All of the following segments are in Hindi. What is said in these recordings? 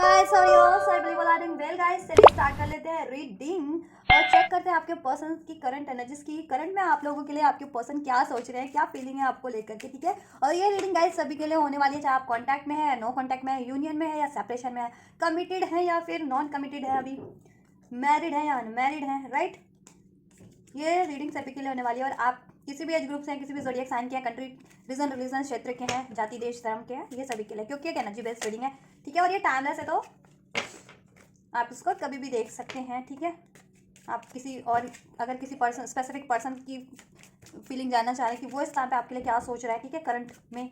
गाइस और yours I believe all are doing well guys. चलिए स्टार्ट कर लेते हैं रीडिंग और चेक करते हैं आपके पर्सन की करंट एनर्जीज की। करंट में आप लोगों के लिए आपके पर्सन क्या सोच रहे हैं, क्या फीलिंग है आपको लेकर के, ठीक है। और ये रीडिंग गाइस सभी के लिए होने वाली है, चाहे आप कॉन्टैक्ट में है, नो कॉन्टैक्ट में है, यूनियन में है या सेपरेशन में है, कमिटेड है या फिर नॉन कमिटेड है, अभी मैरिड है या अनमैरिड है, राइट। ये रीडिंग सभी के लिए होने वाली है और आप किसी भी एज ग्रुप से हैं, किसी भी ज़ोडिएक साइन के हैं, कंट्री रीजन रिलीजन क्षेत्र के हैं, जाति देश धर्म के हैं, ये सभी के लिए, क्योंकि एक एनर्जी बेस्ड रीडिंग है, ठीक है। और ये टाइमलेस है तो आप इसको कभी भी देख सकते हैं, ठीक है। आप किसी और अगर किसी पर्सन स्पेसिफिक पर्सन की फीलिंग जानना चाह रहे हैं कि वो इस टाइम पे आपके लिए क्या सोच रहा है, ठीक है, करंट में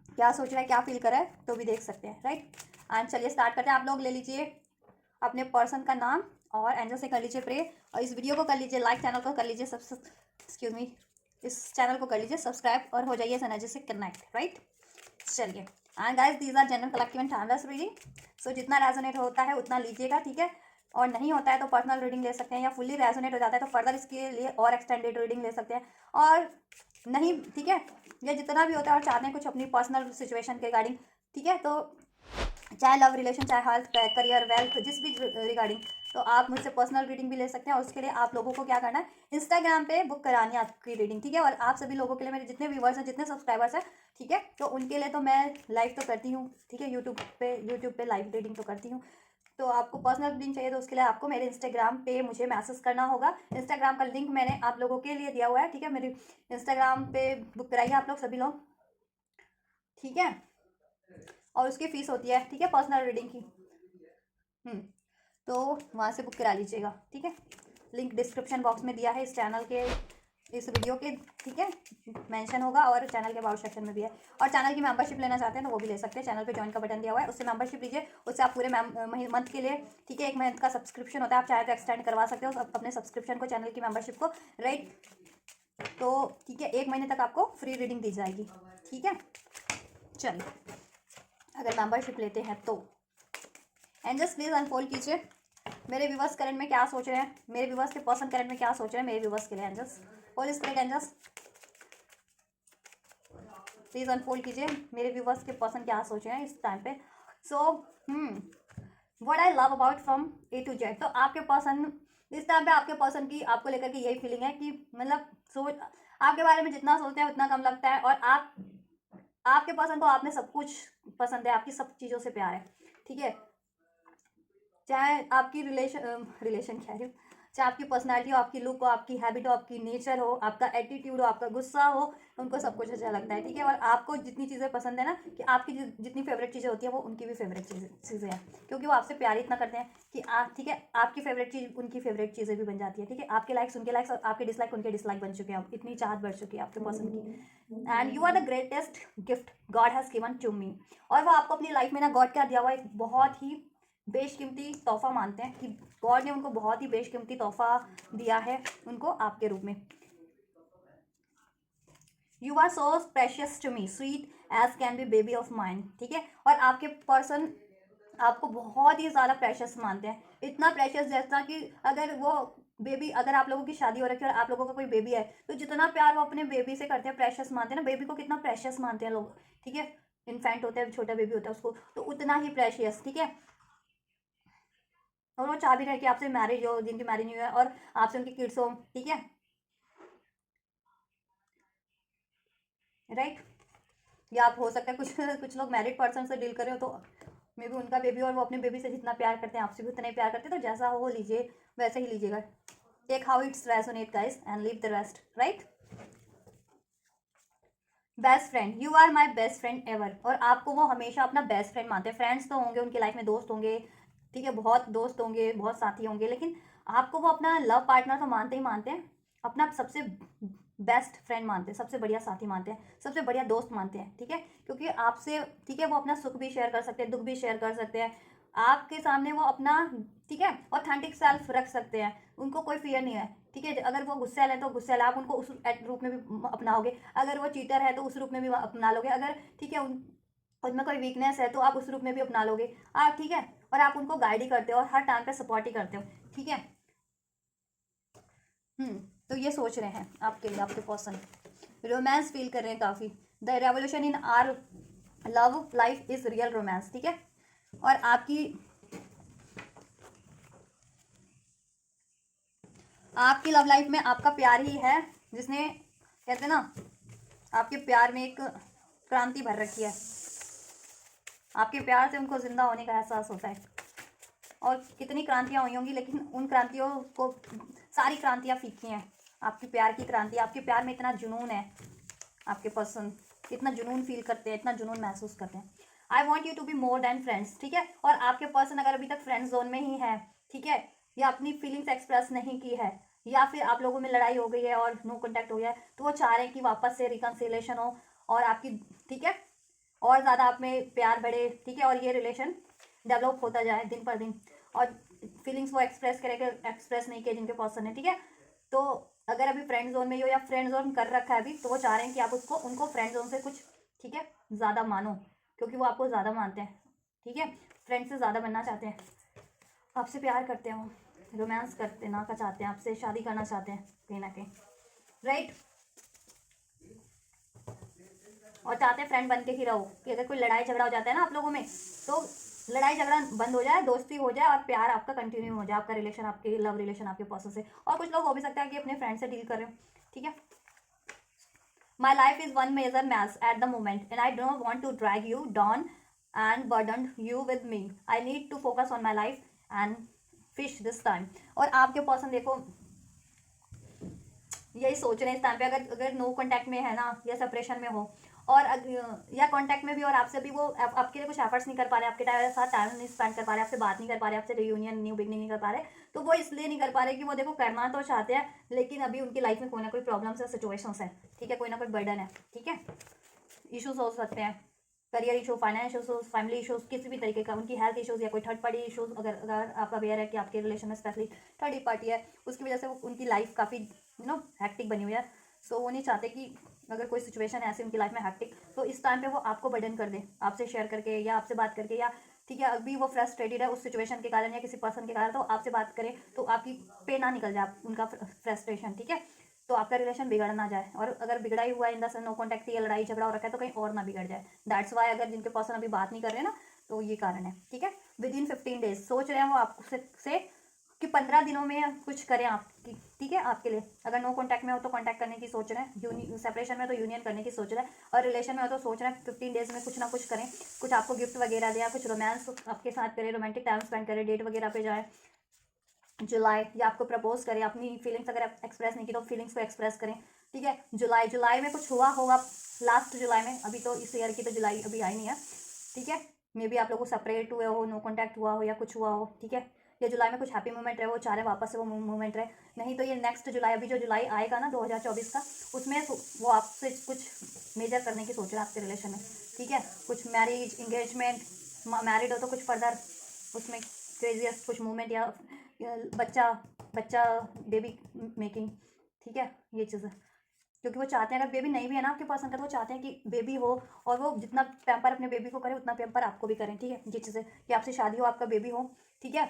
क्या सोच रहा है, क्या फील कर रहा है, तो भी देख सकते हैं, राइट। एंड चलिए स्टार्ट करते हैं। आप लोग ले लीजिए अपने पर्सन का नाम और एंजल से कर लीजिए प्रे, और इस वीडियो को कर लीजिए लाइक, चैनल को कर लीजिए एक्सक्यूज मी, इस चैनल को कर लीजिए सब्सक्राइब और हो जाइए इस एनर्जी से कनेक्ट, राइट। चलिए and guys these are general collective and timeless reading, so जितना रेजोनेट होता है उतना लीजिएगा, ठीक है। और नहीं होता है तो पर्सनल रीडिंग ले सकते हैं, या फुल्ली रेजोनेट हो जाता है तो फर्दर इसके लिए और एक्सटेंडेड रीडिंग ले सकते हैं, और नहीं, ठीक है। ये जितना भी होता है और चाहते हैं कुछ अपनी पर्सनल सिचुएशन के रिगार्डिंग, ठीक है, तो चाहे लव रिलेशन, चाहे हेल्थ, करियर, वेल्थ, जिस भी रिगार्डिंग, तो आप मुझसे पर्सनल रीडिंग भी ले सकते हैं। और उसके लिए आप लोगों को क्या करना है, इंस्टाग्राम पे बुक करानी है आपकी रीडिंग, ठीक है। और आप सभी लोगों के लिए, मेरे जितने व्यूवर्स हैं, जितने सब्सक्राइबर्स हैं, ठीक है, तो उनके लिए तो मैं लाइव तो करती हूँ, ठीक है, यूट्यूब पे लाइव रीडिंग तो करती हूँ। तो आपको पर्सनल रीडिंग चाहिए तो उसके लिए आपको मेरे इंस्टाग्राम पे मुझे मैसेज करना होगा। इंस्टाग्राम का लिंक मैंने आप लोगों के लिए दिया हुआ है, ठीक है। मेरे इंस्टाग्राम पे बुक कराइए आप लोग सभी लोग, ठीक है। और उसकी फीस होती है, ठीक है, पर्सनल रीडिंग की। तो वहाँ से बुक करा लीजिएगा, ठीक है। लिंक डिस्क्रिप्शन बॉक्स में दिया है इस चैनल के, इस वीडियो के, ठीक है, मेंशन होगा, और चैनल के अबाउट सेक्शन में भी है। और चैनल की मेंबरशिप लेना चाहते हैं तो वो भी ले सकते हैं, चैनल पे ज्वाइन का बटन दिया हुआ है, उससे मेंबरशिप लीजिए। उससे आप पूरे मंथ के लिए, ठीक है, 1 मंथ का सब्सक्रिप्शन होता है, आप चाहे तो एक्सटेंड करवा सकते हो अपने सब्सक्रिप्शन को, चैनल की मेंबरशिप को, राइट। तो ठीक है, 1 महीने तक आपको फ्री रीडिंग दी जाएगी, ठीक है। चलिए अगर मेंबरशिप लेते हैं तो एंजल्स प्लीज अनफोल्ड कीजिए मेरे व्यूवर्स करंट में क्या सोच रहे हैं, मेरे व्यूवर्स के पर्सन करंट में क्या सोच रहे हैं, मेरे व्यूवर्स के लिए angels, holy spirit angels please unfold कीजिए मेरे व्यूवर्स के पर्सन क्या सोच रहे हैं इस टाइम पे। So what I love about from A to Z, तो आपके पर्सन इस टाइम पे, आपके पर्सन की आपको लेकर के यही फीलिंग है कि मतलब सोच, आपके बारे में जितना सोचते हैं उतना कम लगता है, और आपके पर्सन को आप में सब कुछ पसंद है, आपकी सब चीज़ों से प्यार है, ठीक है। चाहे आपकी रिलेशन कह रही हूँ, चाहे आपकी पर्सनालिटी हो, आपकी लुक हो, आपकी हैबिट हो, आपकी नेचर हो, आपका एटीट्यूड हो, आपका गुस्सा हो, उनको सब कुछ अच्छा लगता है, ठीक है। और आपको जितनी चीज़ें पसंद है ना, कि आपकी जितनी फेवरेट चीज़ें होती है वो उनकी भी फेवरेट चीज़ें हैं, क्योंकि वो आपसे प्यार इतना करते हैं कि आप, ठीक है, आपकी फेवरेट चीज़ उनकी फेवरेट चीज़ें भी बन जाती है, ठीक है। आपके लाइक्स उनके लाइक्स और आपके डिसलाइक उनके डिसलाइक बन चुके हैं, अब इतनी चाहत बढ़ चुकी है आपके पर्सन की। And you are the greatest gift God has given to me, और वो आपको अपनी लाइफ में ना, गॉड क्या दिया हुआ, एक बहुत ही बेशकीमती तोहफा मानते हैं कि गॉड ने उनको बहुत ही बेशकीमती तोहफा दिया है उनको आपके रूप में। You are so precious to me, sweet as can be baby of mind, ठीक है। और आपके पर्सन आपको बहुत ही ज़्यादा प्रेशियस मानते हैं, इतना प्रेशियस जैसा कि अगर वो बेबी, अगर आप लोगों की शादी हो रखी है और आप लोगों का कोई बेबी है, तो जितना प्यार वो अपने बेबी से करते हैं, प्रेशियस मानते हैं ना, बेबी को कितना प्रेशियस मानते हैं लोग, ठीक है। इन्फेंट होता है, छोटा बेबी होता है, उसको तो उतना ही प्रेशियस, ठीक है। और वो चाह भी रहे कि आपसे मैरिज हो, जिनकी मैरिज नहीं हुई है, और आपसे उनकी किड्स हो, ठीक है, राइट। या आप हो सकता है कुछ कुछ लोग मैरिड पर्सन से डील कर रहे हो, तो मे बी उनका बेबी और वो अपने बेबी से जितना प्यार करते हैं आपसे भी उतना ही प्यार करते हैं, तो जैसा हो लीजिए, वैसे ही लीजिएगा। Take how it's resonate guys and leave the rest, right. Best friend, you are my best friend ever, और आपको वो हमेशा अपना बेस्ट फ्रेंड मानते हैं। फ्रेंड्स तो होंगे उनकी लाइफ में, दोस्त होंगे, ठीक है, बहुत दोस्त होंगे, बहुत साथी होंगे, लेकिन आपको वो अपना लव पार्टनर तो मानते ही मानते हैं, अपना सबसे बेस्ट फ्रेंड मानते हैं, सबसे बढ़िया साथी मानते हैं, सबसे बढ़िया दोस्त मानते हैं, ठीक है। क्योंकि आपसे, ठीक है, वो अपना सुख भी शेयर कर सकते हैं, दुख भी शेयर कर सकते हैं आपके सामने, वो अपना, ठीक है, ऑथेंटिक सेल्फ रख सकते हैं, उनको कोई फियर नहीं है, ठीक है। अगर वो गुस्सैल है तो गुस्सैल, आप उनको उस रूप में भी अपनाओगे, अगर वो चीटर है तो उस रूप में भी अपना लोगे, अगर, ठीक है, उनमें कोई वीकनेस है तो आप उस रूप में भी अपना लोगे आप, ठीक है। और आप उनको गाइड ही करते हो और हर टाइम पे सपोर्ट ही करते हो, ठीक है। तो ये सोच रहे हैं आपके लिए आपके पर्सन, रोमांस फील कर रहे हैं काफ़ी। The revolution in are love life is real romance, ठीक है। और आपकी लव लाइफ में आपका प्यार ही है जिसने, कहते हैं ना, आपके प्यार में एक क्रांति भर रखी है। आपके प्यार से उनको जिंदा होने का एहसास होता है। और कितनी क्रांतियाँ हुई होंगी, लेकिन उन क्रांतियों को, सारी क्रांतियाँ फीकी हैं। आपकी प्यार की क्रांति, आपके प्यार में इतना जुनून है, आपके पर्सन इतना जुनून फील करते हैं, इतना जुनून महसूस करते हैं। I want you to be more than friends, ठीक है। और आपके पर्सन अगर अभी तक फ्रेंड जोन में ही है, ठीक है, या अपनी फीलिंग्स एक्सप्रेस नहीं की है, या फिर आप लोगों में लड़ाई हो गई है और नो कॉन्टैक्ट हो गया है, तो वो चाह रहे हैं कि वापस से रिकन्सिलेशन हो और आपकी, ठीक है, और ज़्यादा आप में प्यार बढ़े, ठीक है, और ये रिलेशन डेवलप होता जाए दिन पर दिन। और फीलिंग्स वो एक्सप्रेस करेंगे, एक्सप्रेस नहीं किए जिनके पर्सन है, ठीक है। तो अगर अभी फ्रेंड जोन में ही हो या फ्रेंड जोन कर रखा है अभी, तो वो चाह रहे हैं कि आप उनको फ्रेंड जोन से कुछ, ठीक है, ज़्यादा मानो, क्योंकि वो आपको ज़्यादा मानते हैं, ठीक है, फ्रेंड से ज़्यादा बनना चाहते हैं, आपसे प्यार करते हैं, वो रोमांस करते ना का चाहते हैं, आपसे शादी करना चाहते हैं कहीं ना कहीं, राइट। और चाहते हैं फ्रेंड बन के ही रहो, कि अगर कोई लड़ाई झगड़ा हो जाता है ना आप लोगों में, तो लड़ाई झगड़ा बंद हो जाए, दोस्ती हो जाए और प्यार आपका कंटिन्यू हो जाए, आपका रिलेशन, आपके लव रिलेशन आपके पर्सन से। और कुछ लोग हो भी सकता है कि अपने फ्रेंड से डील कर रहे हो, ठीक है। My life is one major mess at the moment, and I don't want to drag you down and burden you with me. I need to focus on my life and fish this time. और आपके पर्सन देखो यही सोच रहे हैं इस टाइम पे, अगर अगर नो कांटेक्ट में है ना, या सेपरेशन में हो, और या कांटेक्ट में भी और आपसे भी वो आपके लिए कुछ एफर्ट्स नहीं कर पा रहे, आपके साथ टाइम नहीं स्पेंड कर पा रहे, आपसे बात नहीं कर पा रहे, आपसे रियूनियन न्यू बिगनिंग नहीं कर पा रहे, तो वो इसलिए नहीं कर पा रहे कि वो देखो करना तो चाहते हैं, लेकिन अभी उनकी लाइफ में कोई ना कोई प्रॉब्लम्स है, सिचुएशंस है, ठीक है, कोई ना कोई बर्डन है, ठीक है, इशूज हो सकते हैं, career issue, finance issues, family issues, किसी भी तरीके का, उनकी हेल्थ इशूज या कोई थर्ड पार्टी इशूज, अगर आपका अवेयर है कि आपके रिलेशन में स्पेशली थर्ड पार्टी है, उसकी वजह से उनकी लाइफ काफ़ी हैक्टिक बनी हुई है। सो वो नहीं चाहते कि अगर कोई सिचुएशन है ऐसी उनकी लाइफ में हैक्टिक, तो इस टाइम पे वो आपको बर्डन कर दे, आपसे शेयर करके या आपसे बात करके, या ठीक है अभी वो फ्रस्ट्रेटेड है उस सिचुएशन के कारण या किसी पर्सन के कारण, तो आपसे बात करें तो आपकी पे ना निकल जाए उनका फ्रस्ट्रेशन, ठीक है, तो आपका रिलेशन बिगड़ ना जाए। और अगर बिगड़ा ही हुआ है in the sense no contact या लड़ाई झगड़ा हो रखा है, तो कहीं और ना बिगड़ जाए। दैट्स वाई अगर जिनके पर्सन अभी बात नहीं कर रहे हैं ना, तो ये कारण है, ठीक है। विद इन 15 डेज सोच रहे हैं वो आपसे कि 15 दिनों में कुछ करें आपकी, ठीक है, आपके लिए। अगर नो कॉन्टैक्ट में हो तो कॉन्टैक्ट करने की सोच रहे हैं, सेपरेशन में तो यूनियन करने की सोच रहे हैं, और रिलेशन में हो तो सोच रहे हैं 15 डेज में कुछ ना कुछ करें, कुछ आपको गिफ्ट वगैरह दें, कुछ रोमांस आपके साथ करें, रोमांटिक टाइम स्पेंड करें, डेट वगैरह पे जाए, जुलाई, या आपको प्रपोज करें, अपनी फीलिंग्स अगर एक्सप्रेस नहीं की तो फीलिंग्स को एक्सप्रेस करें, ठीक है। जुलाई में कुछ हुआ होगा, लास्ट जुलाई में, अभी तो इस ईयर की तो जुलाई अभी आई नहीं है, ठीक है, मे बी आप लोगों को सेपरेट हुए हो, नो कॉन्टैक्ट हुआ हो या कुछ हुआ हो, ठीक है, या जुलाई में कुछ हैप्पी मोमेंट रहे, वो चाह रहे वापस से वो मोमेंट रहे, नहीं तो ये नेक्स्ट जुलाई, अभी जो जुलाई आएगा ना 2024 का, उसमें वो आपसे कुछ मेजर करने की सोच रहे हैं आपके रिलेशन में, ठीक है, कुछ मैरिज, इंगेजमेंट, मैरिड हो तो कुछ फर्दर उसमें क्रेजियस्ट कुछ मूवमेंट, या बच्चा बच्चा बेबी मेकिंग, ठीक है, ये चीज़ें, क्योंकि वो चाहते हैं अगर बेबी नहीं भी है ना आपके पास, तो वो चाहते हैं कि बेबी हो, और वो जितना पैम्पर अपने बेबी को करे उतना पैम्पर आपको भी करें, ठीक है, ये चीज़ें, कि आपसे शादी हो, आपका बेबी हो, ठीक है,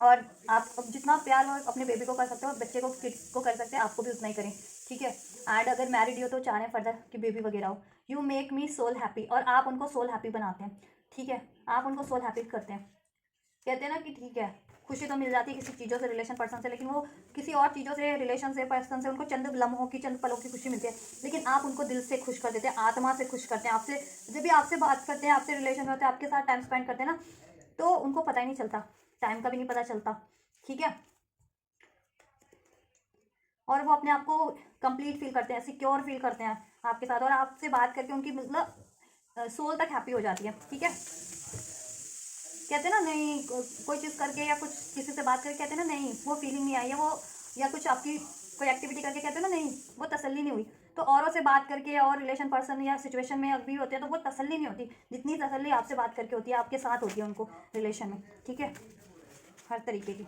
और आप जितना प्यार हो अपने बेबी को कर सकते हो, बच्चे को, किड्स को कर सकते हैं, आपको भी उतना ही करें, ठीक है। एंड अगर मैरिड हो तो चाह रहे हैं फर्दर कि बेबी वगैरह हो। You make me soul happy, और आप उनको सोल हैप्पी बनाते हैं, ठीक है, आप उनको सोल हैप्पी करते हैं, कहते हैं ना कि ठीक है, खुशी तो मिल जाती है किसी चीज़ों से, रिलेशन पर्सन से, लेकिन वो किसी और चीज़ों से, रिलेशन से, पर्सन से उनको चंद लम्हों की, चंद पलों की खुशी मिलती है, लेकिन आप उनको दिल से खुश कर देते हैं, आत्मा से खुश करते हैं। आपसे जब भी आपसे बात करते हैं, आपसे रिलेशन में होते हैं, आपके साथ टाइम स्पेंड करते हैं ना, तो उनको पता ही नहीं चलता, टाइम का भी नहीं पता चलता, ठीक है, और वो अपने आप को कंप्लीट फील करते हैं, सिक्योर फील करते हैं आपके साथ, और आपसे बात करके उनकी मतलब सोल तक हैप्पी हो जाती है, ठीक है। कहते हैं ना नहीं, कोई चीज़ करके या कुछ किसी से बात करके कहते हैं ना नहीं वो फीलिंग नहीं आई है, वो या कुछ आपकी कोई एक्टिविटी करके कहते हैं ना नहीं वो तसल्ली नहीं हुई, तो औरों से बात करके और रिलेशन पर्सन या सिचुएशन में अभी होते हैं तो वो तसल्ली नहीं होती, जितनी तसल्ली आपसे बात करके होती है, आपके साथ होती है उनको रिलेशन में, ठीक है, हर तरीके की।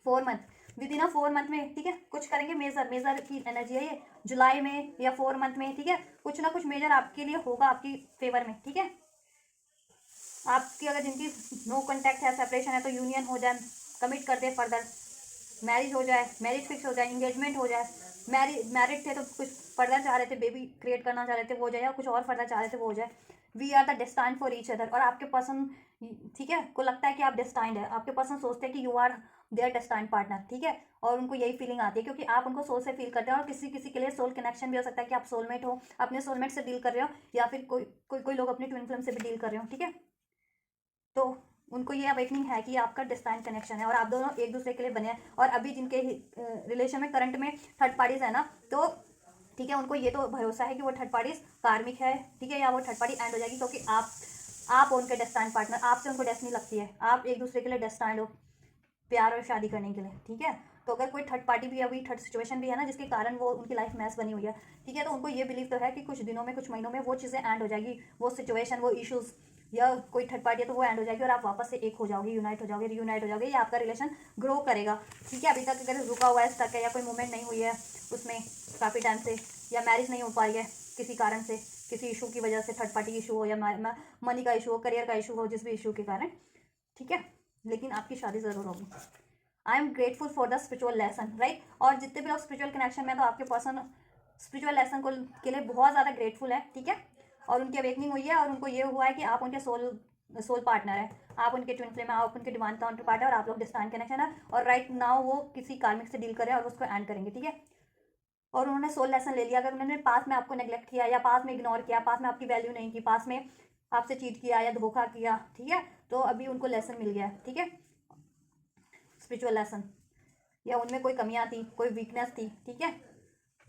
4 month, with in a 4 month में, ठीक है, कुछ करेंगे, मेजर मेजर की एनर्जी है ये, जुलाई में या 4 मंथ में, ठीक है, कुछ ना कुछ मेजर आपके लिए होगा आपकी फेवर में, ठीक है। आपकी अगर जिनकी नो कॉन्टैक्ट है, सेपरेशन है, तो यूनियन हो जाए, कमिट कर दे फर्दर, मैरिज हो जाए, मैरिज फिक्स हो जाए, इंगेजमेंट हो जाए, मैरिड थे तो कुछ फर्दर चाह रहे थे, बेबी क्रिएट करना चाह रहे थे वो हो जाए, या कुछ और फर्दर चाह रहे थे वो हो जाए, we are the destined for each other. और आपके पर्सन, ठीक है, को लगता है कि आप डेस्टाइंड है, आपके पर्सन सोचते हैं कि you are their destined partner, ठीक है, और उनको यही फीलिंग आती है क्योंकि आप उनको सोल से फील करते हैं। और किसी किसी के लिए सोल कनेक्शन भी हो सकता है कि आप सोलमेट हो, अपने सोलमेट से डील कर रहे हो, या फिर कोई लोग अपनी ट्विन फ्लेम से भी डील कर रहे हो, ठीक है। तो उनको ये अवेकनिंग है कि आपका डिस्टाइंड कनेक्शन है और आप दोनों एक दूसरे के लिए बने हैं। और अभी जिनके रिलेशन में करंट में थर्ड पार्टीज है ना, तो ठीक है, उनको ये तो भरोसा है कि वो थर्ड पार्टीज कार्मिक है, ठीक है, या वो थर्ड पार्टी एंड हो जाएगी क्योंकि आप उनके डेस्टाइंड पार्टनर, आपसे उनको डेस्टिनी लगती है, आप एक दूसरे के लिए डेस्टाइंड हो प्यार और शादी करने के लिए, ठीक है। तो अगर कोई थर्ड पार्टी भी है, अभी थर्ड सिचुएशन भी है ना जिसके कारण वो उनकी लाइफ मैस बनी हुई है, ठीक है, तो उनको ये बिलीव तो है कि कुछ दिनों में कुछ महीनों में वो चीज़ें एंड हो जाएगी, वो सिचुएशन, वो इश्यूज, या कोई थर्ड पार्टी है तो वो एंड हो जाएगी और आप वापस से एक हो जाओगे, यूनाइट हो जाओगे, रीयूनाइट हो जाओगे, या आपका रिलेशन ग्रो करेगा, ठीक है। अभी तक अगर रुका हुआ है, स्टक है, या कोई मूवमेंट नहीं हुई है उसमें काफ़ी टाइम से, या मैरिज नहीं हो पाई है किसी कारण से, किसी इशू की वजह से, थर्ड पार्टी इशू हो या मनी का इशू हो, करियर का इशू हो, जिस भी इशू के कारण, ठीक है, लेकिन आपकी शादी ज़रूर होगी। I am grateful for the spiritual lesson, right. और जितने भी लोग स्पिरिचुअल कनेक्शन में, तो आपके पर्सन स्पिरिचुअल लेसन को के लिए बहुत ज़्यादा ग्रेटफुल है, ठीक है, और उनकी अवेकनिंग हुई है और उनको ये हुआ है कि आप उनके सोल पार्टनर है, आप उनके ट्विन फ्लेम है, आप उनके डिवाइन काउंटर पार्ट है, और आप लोग डिस्टाइन कनेक्शन है, और राइट नाउ वो किसी कार्मिक से डील करें और उसको एंड करेंगे, ठीक है। और उन्होंने सोल लेसन ले लिया। अगर उन्होंने पास में आपको नेग्लेक्ट किया, या पास में इग्नोर किया, पास में आपकी वैल्यू नहीं की, पास में आपसे चीट किया या धोखा किया, ठीक है, तो अभी उनको लेसन मिल गया, ठीक है, स्पिरिचुअल लेसन, या उनमें कोई कमियां थी, कोई वीकनेस थी, ठीक है।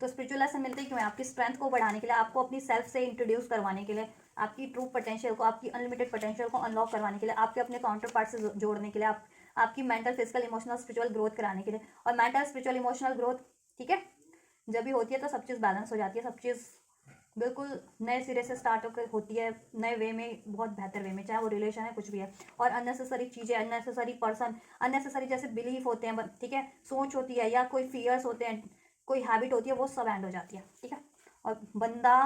तो स्पिरिचुअल लेसन मिलते क्यों है? आपकी स्ट्रेंथ को बढ़ाने के लिए, आपको अपनी सेल्फ से इंट्रोड्यूस करवाने के लिए, आपकी ट्रू पोटेंशियल को, आपकी अनलिमिटेड पोटेंशियल को अनलॉक करवाने के लिए, आपके अपने काउंटर पार्ट से जोड़ने के लिए, आपकी mental, physical, emotional, spiritual growth कराने के लिए। और मेंटल, स्पिरिचुअल, इमोशनल ग्रोथ, ठीक है, जब भी होती है तो सब चीज़ बैलेंस हो जाती है, सब चीज़ बिल्कुल नए सिरे से स्टार्ट होती है, नए वे में, बहुत बेहतर वे में, चाहे वो रिलेशन है, कुछ भी है। और अननेसेसरी चीज़ें, अननेसेसरी पर्सन, अननेसेसरी जैसे बिलीफ होते हैं, ठीक है, सोच होती है, या कोई फियर्स होते हैं, कोई हैबिट होती है, वो सब एंड हो जाती है, ठीक है। और बंदा,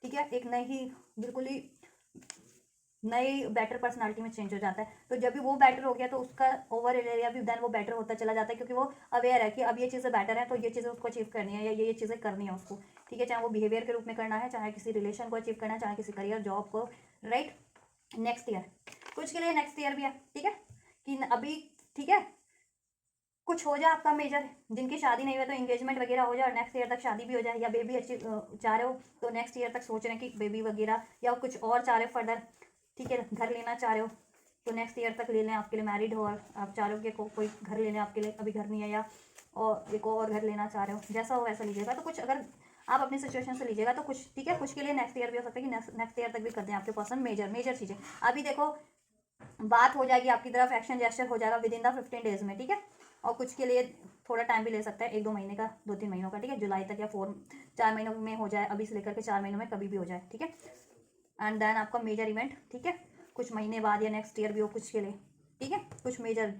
ठीक है, एक नई, बिल्कुल ही नई बेटर पर्सनालिटी में चेंज हो जाता है। तो जब भी वो बेटर हो गया तो उसका ओवर एरिया भी देन वो बेटर होता चला जाता है, क्योंकि वो अवेयर है कि अब ये चीज़ें बेटर है, तो ये चीज़ें उसको अचीव करनी है, या ये चीज़ें करनी है उसको, ठीक है, चाहे वो बिहेवियर के रूप में करना है, चाहे किसी रिलेशन को अचीव करना है, चाहे किसी करियर जॉब को, राइट। नेक्स्ट ईयर, कुछ के लिए नेक्स्ट ईयर भी है, ठीक है, कि अभी, ठीक है, कुछ हो जाए आपका मेजर, जिनकी शादी नहीं हुई तो एंगेजमेंट वगैरह हो जाए और नेक्स्ट ईयर तक शादी भी हो जाए, या बेबी अच्छी चाह रहे हो तो नेक्स्ट ईयर तक सोच रहे हैं कि बेबी वगैरह, या कुछ और चाह रहे हो फर्दर, ठीक है, घर लेना चाह रहे हो तो नेक्स्ट ईयर तक ले लें, आपके लिए मैरिड हो और आप चाह रहे हो कि कोई घर ले लें आपके लिए, अभी घर नहीं है, या और एक और घर लेना चाह रहे हो, जैसा हो वैसा लीजिएगा। तो कुछ अगर आप अपनी सिचुएशन से लीजिएगा तो कुछ, ठीक है, कुछ के लिए नेक्स्ट ईयर भी हो सकता है कि नेक्स्ट ईयर तक भी कर दें आपके पर्सन मेजर चीज़ें। अभी देखो बात हो जाएगी आपकी तरफ, एक्शन जेस्चर हो जाएगा विद इन द 15 डेज में, ठीक है। और कुछ के लिए थोड़ा टाइम भी ले सकता है, 1-2 महीने का, 2-3 महीनों का, ठीक है, जुलाई तक, या 4 महीनों में हो जाए, अभी से लेकर के 4 महीनों में कभी भी हो जाए, ठीक है। एंड देन आपका मेजर इवेंट, ठीक है, कुछ महीने बाद या नेक्स्ट ईयर भी हो कुछ के लिए, ठीक है, कुछ मेजर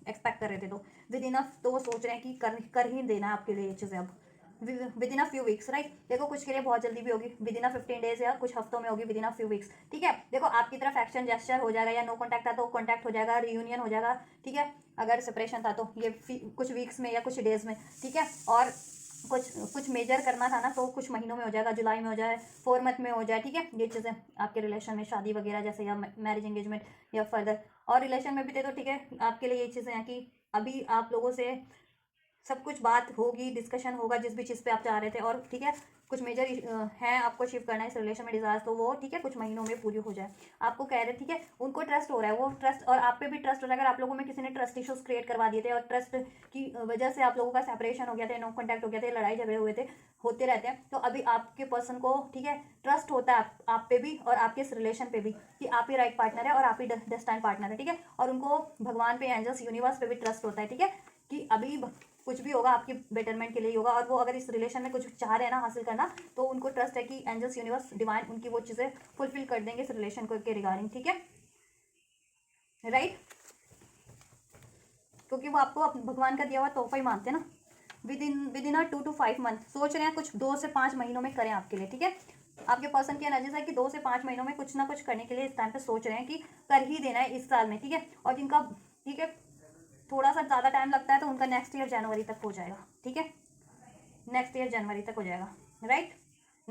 एक्सपेक्ट कर रहे थे तो विद इनफ, तो वो सोच रहे हैं कि कर ही देना है आपके लिए ये चीज़ें अब with in a few weeks, right. देखो कुछ के लिए बहुत जल्दी भी होगी, विद इन अ 15 डेज, या कुछ हफ्तों में होगी, with in a few weeks, ठीक है। देखो आपकी तरफ एक्शन जेस्चर हो जाएगा, या नो कॉन्टैक्ट था तो कॉन्टैक्ट हो जाएगा, रियूनियन हो जाएगा, ठीक है। अगर सेपरेशन था तो ये कुछ वीक्स में या कुछ डेज में, ठीक है। और कुछ मेजर करना था ना तो कुछ महीनों में हो जाएगा, जुलाई में हो जाए, 4 मंथ में हो जाए, ठीक है। ये चीज़ें आपके रिलेशन में, शादी वगैरह जैसे, या मैरिज एंगेजमेंट, या फर्दर, और रिलेशन में भी दे दो, ठीक है। आपके लिए ये चीज़ें हैं कि अभी आप लोगों से सब कुछ बात होगी, डिस्कशन होगा जिस भी चीज़ पे आप चाह रहे थे, और ठीक है, कुछ मेजर है आपको अचीव करना है इस रिलेशन में, डिजायर, तो वो, ठीक है, कुछ महीनों में पूरी हो जाए। आपको कह रहे, ठीक है, उनको ट्रस्ट हो रहा है, वो ट्रस्ट, और आप पे भी ट्रस्ट हो रहा है। अगर आप लोगों में किसी ने ट्रस्ट इश्यूज क्रिएट करवा दिए थे और ट्रस्ट की वजह से आप लोगों का सेपरेशन हो गया था, नो कॉन्टैक्ट हो गया था, लड़ाई झगड़े हुए थे, होते रहते हैं, तो अभी आपके पर्सन को, ठीक है, ट्रस्ट होता है आप पे भी और आपके इस रिलेशन पे भी कि आप ही राइट पार्टनर है और आप ही डेस्टाइन पार्टनर है, ठीक है। और उनको भगवान पे, एंजल्स, यूनिवर्स पे भी ट्रस्ट होता है, ठीक है, कि अभी कुछ भी होगा आपकी बेटरमेंट के लिए होगा। और वो अगर इस रिलेशन में कुछ चाह रहे हैं ना हासिल करना, तो उनको ट्रस्ट है कि एंजल्स, यूनिवर्स, डिवाइन उनकी वो चीज़ें फुलफिल कर देंगे इस रिलेशन को के रिगार्डिंग, ठीक है, राइट। क्योंकि वो आपको भगवान का दिया हुआ तोहफा ही मानते हैं ना। With in a 2 to 5 month सोच रहे हैं, कुछ 2 से 5 महीनों में करें आपके लिए, ठीक है। आपके पर्सन की एनर्जीज है कि 2 से 5 महीनों में कुछ ना कुछ करने के लिए इस टाइम पे सोच रहे हैं कि कर ही देना है इस साल में, ठीक है। और जिनका, ठीक है, थोड़ा सा ज़्यादा टाइम लगता है तो उनका नेक्स्ट ईयर जनवरी तक हो जाएगा, ठीक है, नेक्स्ट ईयर जनवरी तक हो जाएगा, राइट।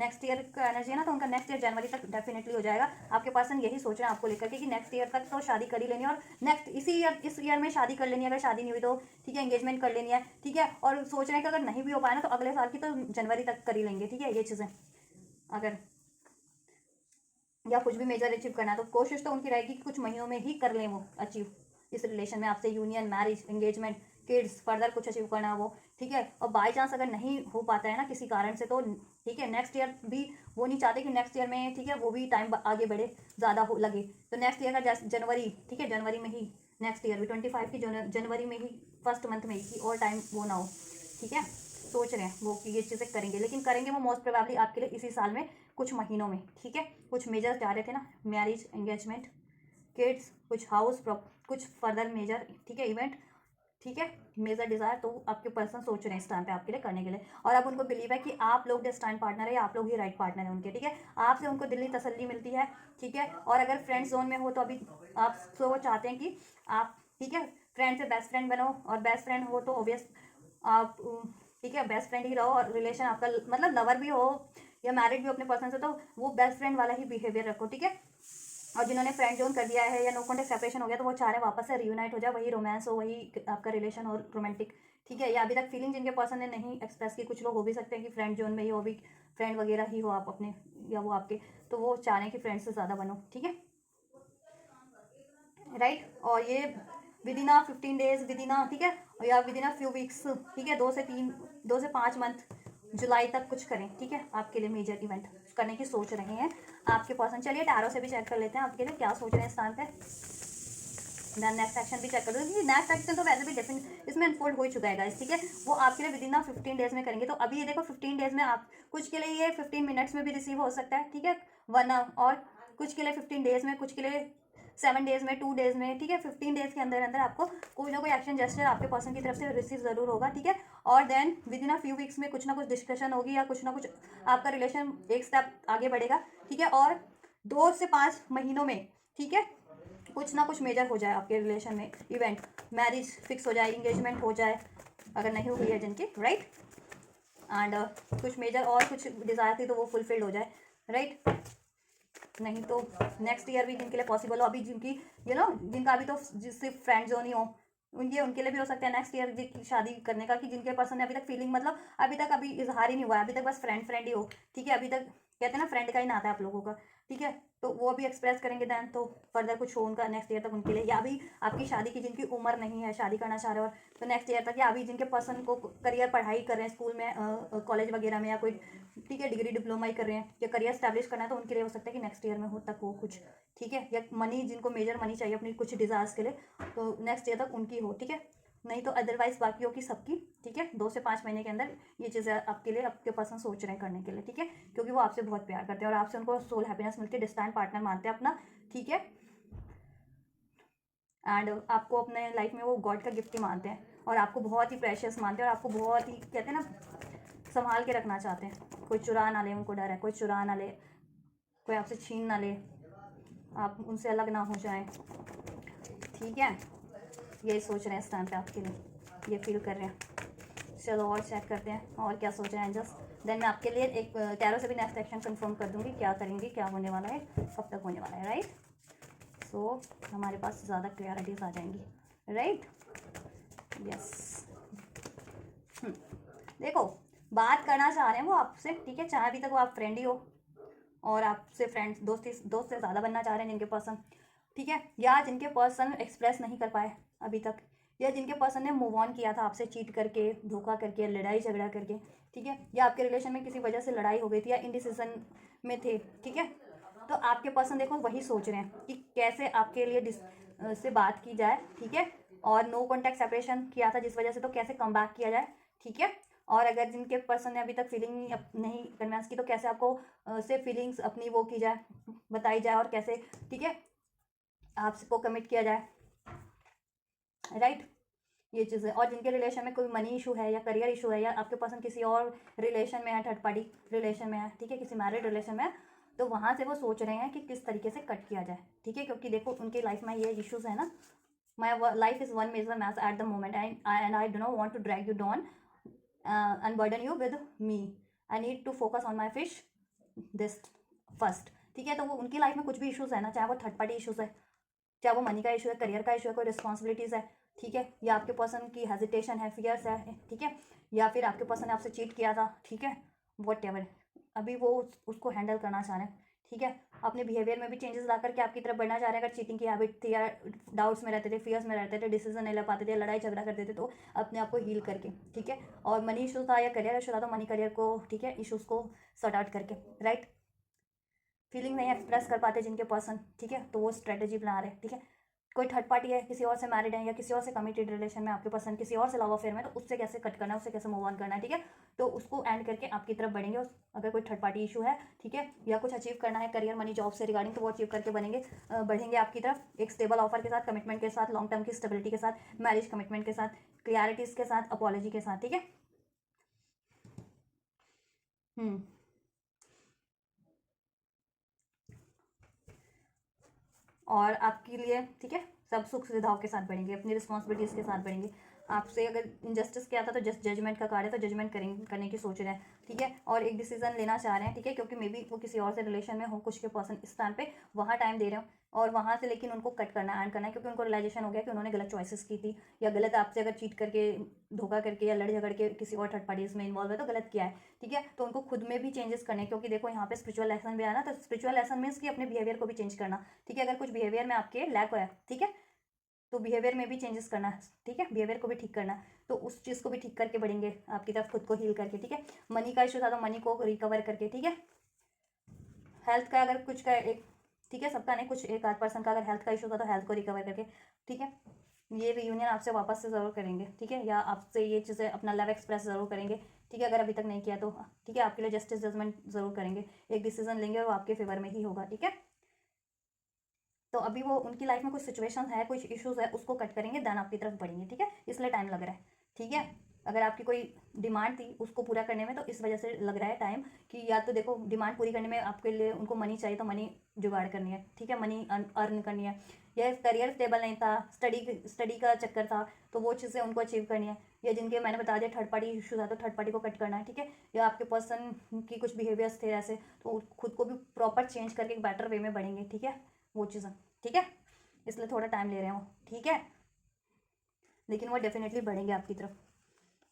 नेक्स्ट ईयर का एनर्जी है ना, तो उनका नेक्स्ट ईयर जनवरी तक डेफिनेटली हो जाएगा। आपके पर्सन यही सोच रहे हैं आपको लेकर के कि नेक्स्ट ईयर तक तो शादी कर ही लेनी है, और नेक्स्ट इस ईयर में शादी कर लेनी है, अगर शादी नहीं हुई तो ठीक है एंगेजमेंट कर लेनी है, ठीक है। और सोच रहे हैं कि अगर नहीं भी हो पाया ना तो अगले साल की तो जनवरी तक कर ही लेंगे, ठीक है। ये चीज़ें अगर या कुछ भी मेजर अचीव करना है तो कोशिश तो उनकी रहेगी कि कुछ महीनों में ही कर लें वो अचीव इस रिलेशन में आपसे, union, marriage, engagement, kids, further कुछ अचीव करना है वो, ठीक है। और बाई चांस अगर नहीं हो पाता है ना किसी कारण से तो ठीक है, नेक्स्ट ईयर भी वो नहीं चाहते कि नेक्स्ट ईयर में ठीक है वो भी टाइम आगे बढ़े, ज़्यादा हो लगे, तो नेक्स्ट ईयर का जनवरी, ठीक है, जनवरी में ही, नेक्स्ट ईयर भी 25 की जनवरी में ही, फर्स्ट मंथ में ही, कि और टाइम वो ना हो, ठीक है। सोच रहे हैं वो कि ये चीज़ें करेंगे, लेकिन करेंगे वो मोस्ट प्रोबेबली आपके लिए इसी साल में, कुछ महीनों में, ठीक है। कुछ मेजर जा रहे थे ना, मैरिज, एंगेजमेंट, किड्स, कुछ हाउस, कुछ फर्दर मेजर, ठीक है, इवेंट, ठीक है, मेजर डिज़ायर, तो आपके पर्सन सोच रहे हैं इस टाइम पे आपके लिए करने के लिए। और अब उनको बिलीव है कि आप लोग डेस्टाइन्ड पार्टनर है, या आप लोग ही राइट पार्टनर है उनके, ठीक है। आपसे उनको दिल्ली तसल्ली मिलती है, ठीक है। और अगर फ्रेंड जोन में हो तो अभी आप वो चाहते हैं कि आप, ठीक है, फ्रेंड से बेस्ट फ्रेंड बनो, और बेस्ट फ्रेंड हो तो ऑब्वियस आप ठीक है बेस्ट फ्रेंड ही रहो, और रिलेशन आपका मतलब लवर भी हो या मैरिड भी हो अपने पर्सन से तो वो बेस्ट फ्रेंड वाला ही बिहेवियर रखो, ठीक है। और जिन्होंने फ्रेंड जोन कर दिया है या नो कॉन्टेक्ट सेपरेशन हो गया तो वो चाह रहे हैं वापस से रियूनाइट हो जाए, वही रोमांस हो, वही आपका रिलेशन हो रोमांटिक, ठीक है। या अभी तक फीलिंग जिनके पर्सन ने नहीं एक्सप्रेस की, कुछ लोग हो भी सकते हैं कि फ्रेंड जोन में ही हो, भी फ्रेंड वगैरह ही हो आप अपने, या वो आपके, तो वो चाह रहे हैं कि फ्रेंड से ज़्यादा बनो, ठीक है, राइट। और ये within a 15 days, within a, ठीक है, या within a few weeks, ठीक है, 2 से 5 मंथ, जुलाई तक कुछ करें, ठीक है, आपके लिए मेजर इवेंट करने की सोच रहे हैं आपके पर्सन। चलिए टैरो से भी चेक कर लेते हैं आपके लिए क्या सोच रहे हैं इस टाइम पे। देन नेक्स्ट एक्शन भी चेक कर दो, नेक्स्ट एक्शन तो वैसे भी डेफिनेट इसमें अनफोल्ड हो ही चुका है गाइस, ठीक है। वो आपके लिए विद इन 15 डेज में करेंगे, तो अभी ये देखो 15 डेज में आप कुछ के लिए ये 15 मिनट्स में भी रिसीव हो सकता है, ठीक है, 1 आवर, और कुछ के लिए 15 डेज में, कुछ के लिए 7 डेज में, 2 डेज में, ठीक है। 15 डेज के अंदर अंदर आपको कोई ना कोई एक्शन जेस्चर आपके पर्सन की तरफ से रिसीव जरूर होगा, ठीक है। और then within a few weeks में कुछ ना कुछ डिस्कशन होगी, या कुछ ना कुछ आपका रिलेशन एक स्टेप आगे बढ़ेगा, ठीक है। और 2 से 5 महीनों में, ठीक है, कुछ ना कुछ मेजर हो जाए आपके रिलेशन में इवेंट, मैरिज फिक्स हो जाए, इंगेजमेंट हो जाए अगर नहीं हुई है जिनकी, राइट। एंड कुछ मेजर और कुछ डिज़ायर थी तो वो फुलफिल्ड हो जाए, राइट। नहीं तो नेक्स्ट ईयर भी जिनके लिए पॉसिबल हो, अभी जिनकी जिनका अभी तो सिर्फ फ्रेंड जोन ही हो, उनके लिए भी हो सकता है नेक्स्ट ईयर की शादी करने का, कि जिनके पर्सन ने अभी तक फीलिंग मतलब अभी इजहार ही नहीं हुआ है, अभी तक बस फ्रेंड फ्रेंड ही हो, ठीक है। अभी तक कहते हैं ना फ्रेंड का ही नाता है आप लोगों का, ठीक है। तो वो भी एक्सप्रेस करेंगे दैन, तो फर्दर कुछ हो उनका नेक्स्ट ईयर तक उनके लिए, या अभी आपकी शादी की जिनकी उम्र नहीं है, शादी करना चाह रहे हो तो नेक्स्ट ईयर तक, या अभी जिनके पर्सन को करियर पढ़ाई कर रहे हैं स्कूल में, कॉलेज वगैरह में, या कोई ठीक है डिग्री डिप्लोमा ही कर रहे हैं, या करियर स्टैब्लिश करना है तो उनके लिए हो सकता है कि नेक्स्ट ईयर में हो तक हो कुछ, ठीक है। या मनी, जिनको मेजर मनी चाहिए अपनी कुछ डिज़ायर्स के लिए, तो नेक्स्ट ईयर तक उनकी हो, ठीक है। नहीं तो अदरवाइज बाकियों की सबकी, ठीक है, 2 से 5 महीने के अंदर ये चीज़ें आपके लिए आपके पर्सन सोच रहे हैं करने के लिए, ठीक है। क्योंकि वो आपसे बहुत प्यार करते हैं और आपसे उनको सोल हैप्पीनेस मिलती है, डिस्टेंट पार्टनर मानते हैं अपना, ठीक है। एंड आपको अपने लाइफ में वो गॉड का गिफ्ट ही मानते हैं, और आपको बहुत ही प्रेशियस मानते हैं, और आपको बहुत ही कहते हैं ना संभाल के रखना चाहते हैं। कोई चुरा ना ले, उनको डर है कोई चुरा ना ले, कोई आपसे छीन ना ले, आप उनसे अलग ना हो जाएं, ठीक है। यही सोच रहे हैं इस टाइम पे आपके लिए, ये फील कर रहे हैं। चलो और चेक करते हैं और क्या सोच रहे हैं एंजल्स। देन मैं आपके लिए एक टैरो से भी नेक्स्ट एक्शन कंफर्म कर दूंगी, क्या करेंगे, क्या होने वाला है, कब तक होने वाला है, राइट। सो हमारे पास ज़्यादा क्लियरिटीज आ जाएंगी, राइट, यस। देखो बात करना चाह रहे हैं वो आपसे, ठीक है, चाहे अभी तक वो आप फ्रेंड ही हो और आपसे फ्रेंड्स दोस्त से ज़्यादा बनना चाह रहे हैं जिनके पर्सन, ठीक है। या जिनके पर्सन एक्सप्रेस नहीं कर पाए अभी तक, या जिनके पर्सन ने मूव ऑन किया था आपसे चीट करके, धोखा करके, लड़ाई झगड़ा करके, ठीक है। या आपके रिलेशन में किसी वजह से लड़ाई हो गई थी, या इनडिसीजन में थे, ठीक है। तो आपके पर्सन देखो वही सोच रहे हैं कि कैसे आपके लिए से बात की जाए, ठीक है। और नो कॉन्टैक्ट सेपरेशन किया था जिस वजह से, तो कैसे कम बैक किया जाए, ठीक है। और अगर जिनके पर्सन ने अभी तक फीलिंग नहीं कन्विंस की तो कैसे आपको से फीलिंग्स अपनी वो की जाए, बताई जाए, और कैसे, ठीक है, आपको कमिट किया जाए, राइट। ये चीज़ें। और जिनके रिलेशन में कोई मनी इशू है, या करियर इशू है, या आपके पर्सन किसी और रिलेशन में है, थर्ड पार्टी रिलेशन में है, ठीक है, किसी मैरिड रिलेशन में है, तो वहाँ से वो सोच रहे हैं कि किस तरीके से कट किया जाए, ठीक है। क्योंकि देखो उनकी लाइफ में ये इश्यूज है ना, my life is one major mess at the moment and I do not want to drag you down and burden you with me. I need to focus on my fish, this first, ठीक है। तो वो उनकी लाइफ में कुछ भी इश्यूज़ है ना, चाहे वो थर्ड पार्टी इश्यूज़ है, चाहे वो मनी का इशू है, करियर का इशू है, कोई रिस्पॉन्सिबिलिटीज़ है, ठीक है, या आपके पर्सन की हेजिटेशन है, फियर्स है, ठीक है, या फिर आपके पर्सन ने आपसे चीट किया था, ठीक है, वॉट एवर, अभी वो उसको हैंडल करना चाह रहे हैं, ठीक है। अपने बिहेवियर में भी चेंजेस ला करके आपकी तरफ बढ़ना चाह रहे हैं। अगर चीटिंग की हैबिट थी या डाउट्स में रहते थे, फियर्स में रहते थे, डिसीजन नहीं ले पाते थे, लड़ाई झगड़ा करते थे, तो अपने आप को हील करके, ठीक है। और मनी इशू था या करियर इशू था, तो मनी करियर को, ठीक है, इशूज़ को सॉर्ट आउट करके, राइट। फीलिंग नहीं एक्सप्रेस कर पाते जिनके पर्सन, ठीक है, तो वो स्ट्रेटेजी बना रहे हैं, ठीक है। कोई थर्ड पार्टी है, किसी और से मैरिड है या किसी और से कमिटेड रिलेशन में आपके पर्सन किसी और से लव अफेयर में, तो उससे कैसे कट करना है, उससे कैसे मूव ऑन करना है, ठीक है। तो उसको एंड करके आपकी तरफ बढ़ेंगे। अगर कोई थर्ड पार्टी इशू है, ठीक है, या कुछ अचीव करना है करियर मनी जॉब से रिगार्डिंग, तो वो अचीव करके बढ़ेंगे आपकी तरफ एक स्टेबल ऑफर के साथ, कमिटमेंट के साथ, लॉन्ग टर्म की स्टेबिलिटी के साथ, मैरिज कमिटमेंट के साथ, क्लियरिटीज के साथ, अपॉलॉजी के साथ, ठीक है। हम्म और आपके लिए, ठीक है, सब सुख सुविधाओं के साथ बढ़ेंगे, अपनी रिस्पॉन्सिबिलिटीज़ के साथ बढ़ेंगे। आपसे अगर इंजस्टिस किया था तो जस्ट जजमेंट का कार्ड है, तो जजमेंट करेंगे, करने की सोच रहे हैं, ठीक है। और एक डिसीजन लेना चाह रहे हैं, ठीक है, क्योंकि मे बी वो किसी और से रिलेशन में हो, कुछ के पर्सन इस टाइम पे वहाँ टाइम दे रहे हो, और वहाँ से लेकिन उनको कट करना, एंड करना है, क्योंकि उनको रियलाइजेशन हो गया कि उन्होंने गलत चॉइसेस की थी, या गलत आपसे अगर चीट करके, धोखा करके या लड़ झगड़ के किसी और थर्ड पार्टीज में इन्वॉल्व है, तो गलत किया है, ठीक है। तो उनको खुद में भी चेंजेस करने, क्योंकि देखो यहाँ पे स्पिरिचुअल लेसन भी आया ना, तो स्पिरिचुअल लेसन मीन्स कि अपने बिहेवियर को भी चेंज करना, ठीक है। अगर कुछ बिहेवियर में आपके लैक है, ठीक है, तो बिहेवियर में भी चेंजेस करना है, ठीक है, बिहेवियर को भी ठीक करना है, तो उस चीज़ को भी ठीक करके बढ़ेंगे आपकी तरफ, खुद को हील करके, ठीक है। मनी का इशू था तो मनी को रिकवर करके, ठीक है। हेल्थ का अगर कुछ का एक, ठीक है, सबका नहीं, कुछ एक आध पर्सन का अगर हेल्थ का इशू था तो हेल्थ को रिकवर करके, ठीक है। ये रियूनियन आपसे वापस से ज़रूर करेंगे, ठीक है, या आपसे ये चीज़ें अपना लव एक्सप्रेस ज़रूर करेंगे, ठीक है। अगर अभी तक नहीं किया तो, ठीक है, आपके लिए जस्टिस जजमेंट ज़रूर करेंगे, एक डिसीजन लेंगे और वो आपके फेवर में ही होगा, ठीक है। तो अभी वो उनकी लाइफ में कुछ सिचुएशन है, कुछ इश्यूज है, उसको कट करेंगे, देन आपकी तरफ बढ़ेंगे, ठीक है। इसलिए टाइम लग रहा है, ठीक है। अगर आपकी कोई डिमांड थी उसको पूरा करने में, तो इस वजह से लग रहा है टाइम, कि या तो देखो डिमांड पूरी करने में आपके लिए उनको मनी चाहिए, तो मनी जुगाड़ करनी है, ठीक है, मनी अर्न करनी है, या करियर स्टेबल नहीं था, स्टडी का चक्कर था, तो वो चीज़ें उनको अचीव करनी है, या जिनके मैंने बता दिया थर्ड पार्टी इशू था, तो थर्ड पार्टी को कट करना है, ठीक है। या आपके पर्सन की कुछ बिहेवियर्स थे ऐसे, तो खुद को भी प्रॉपर चेंज करके एक बेटर वे में बढ़ेंगे, ठीक है, वो चीज़ें, ठीक है। इसलिए थोड़ा टाइम ले रहे हो, ठीक है, लेकिन वो डेफिनेटली बढ़ेंगे आपकी तरफ,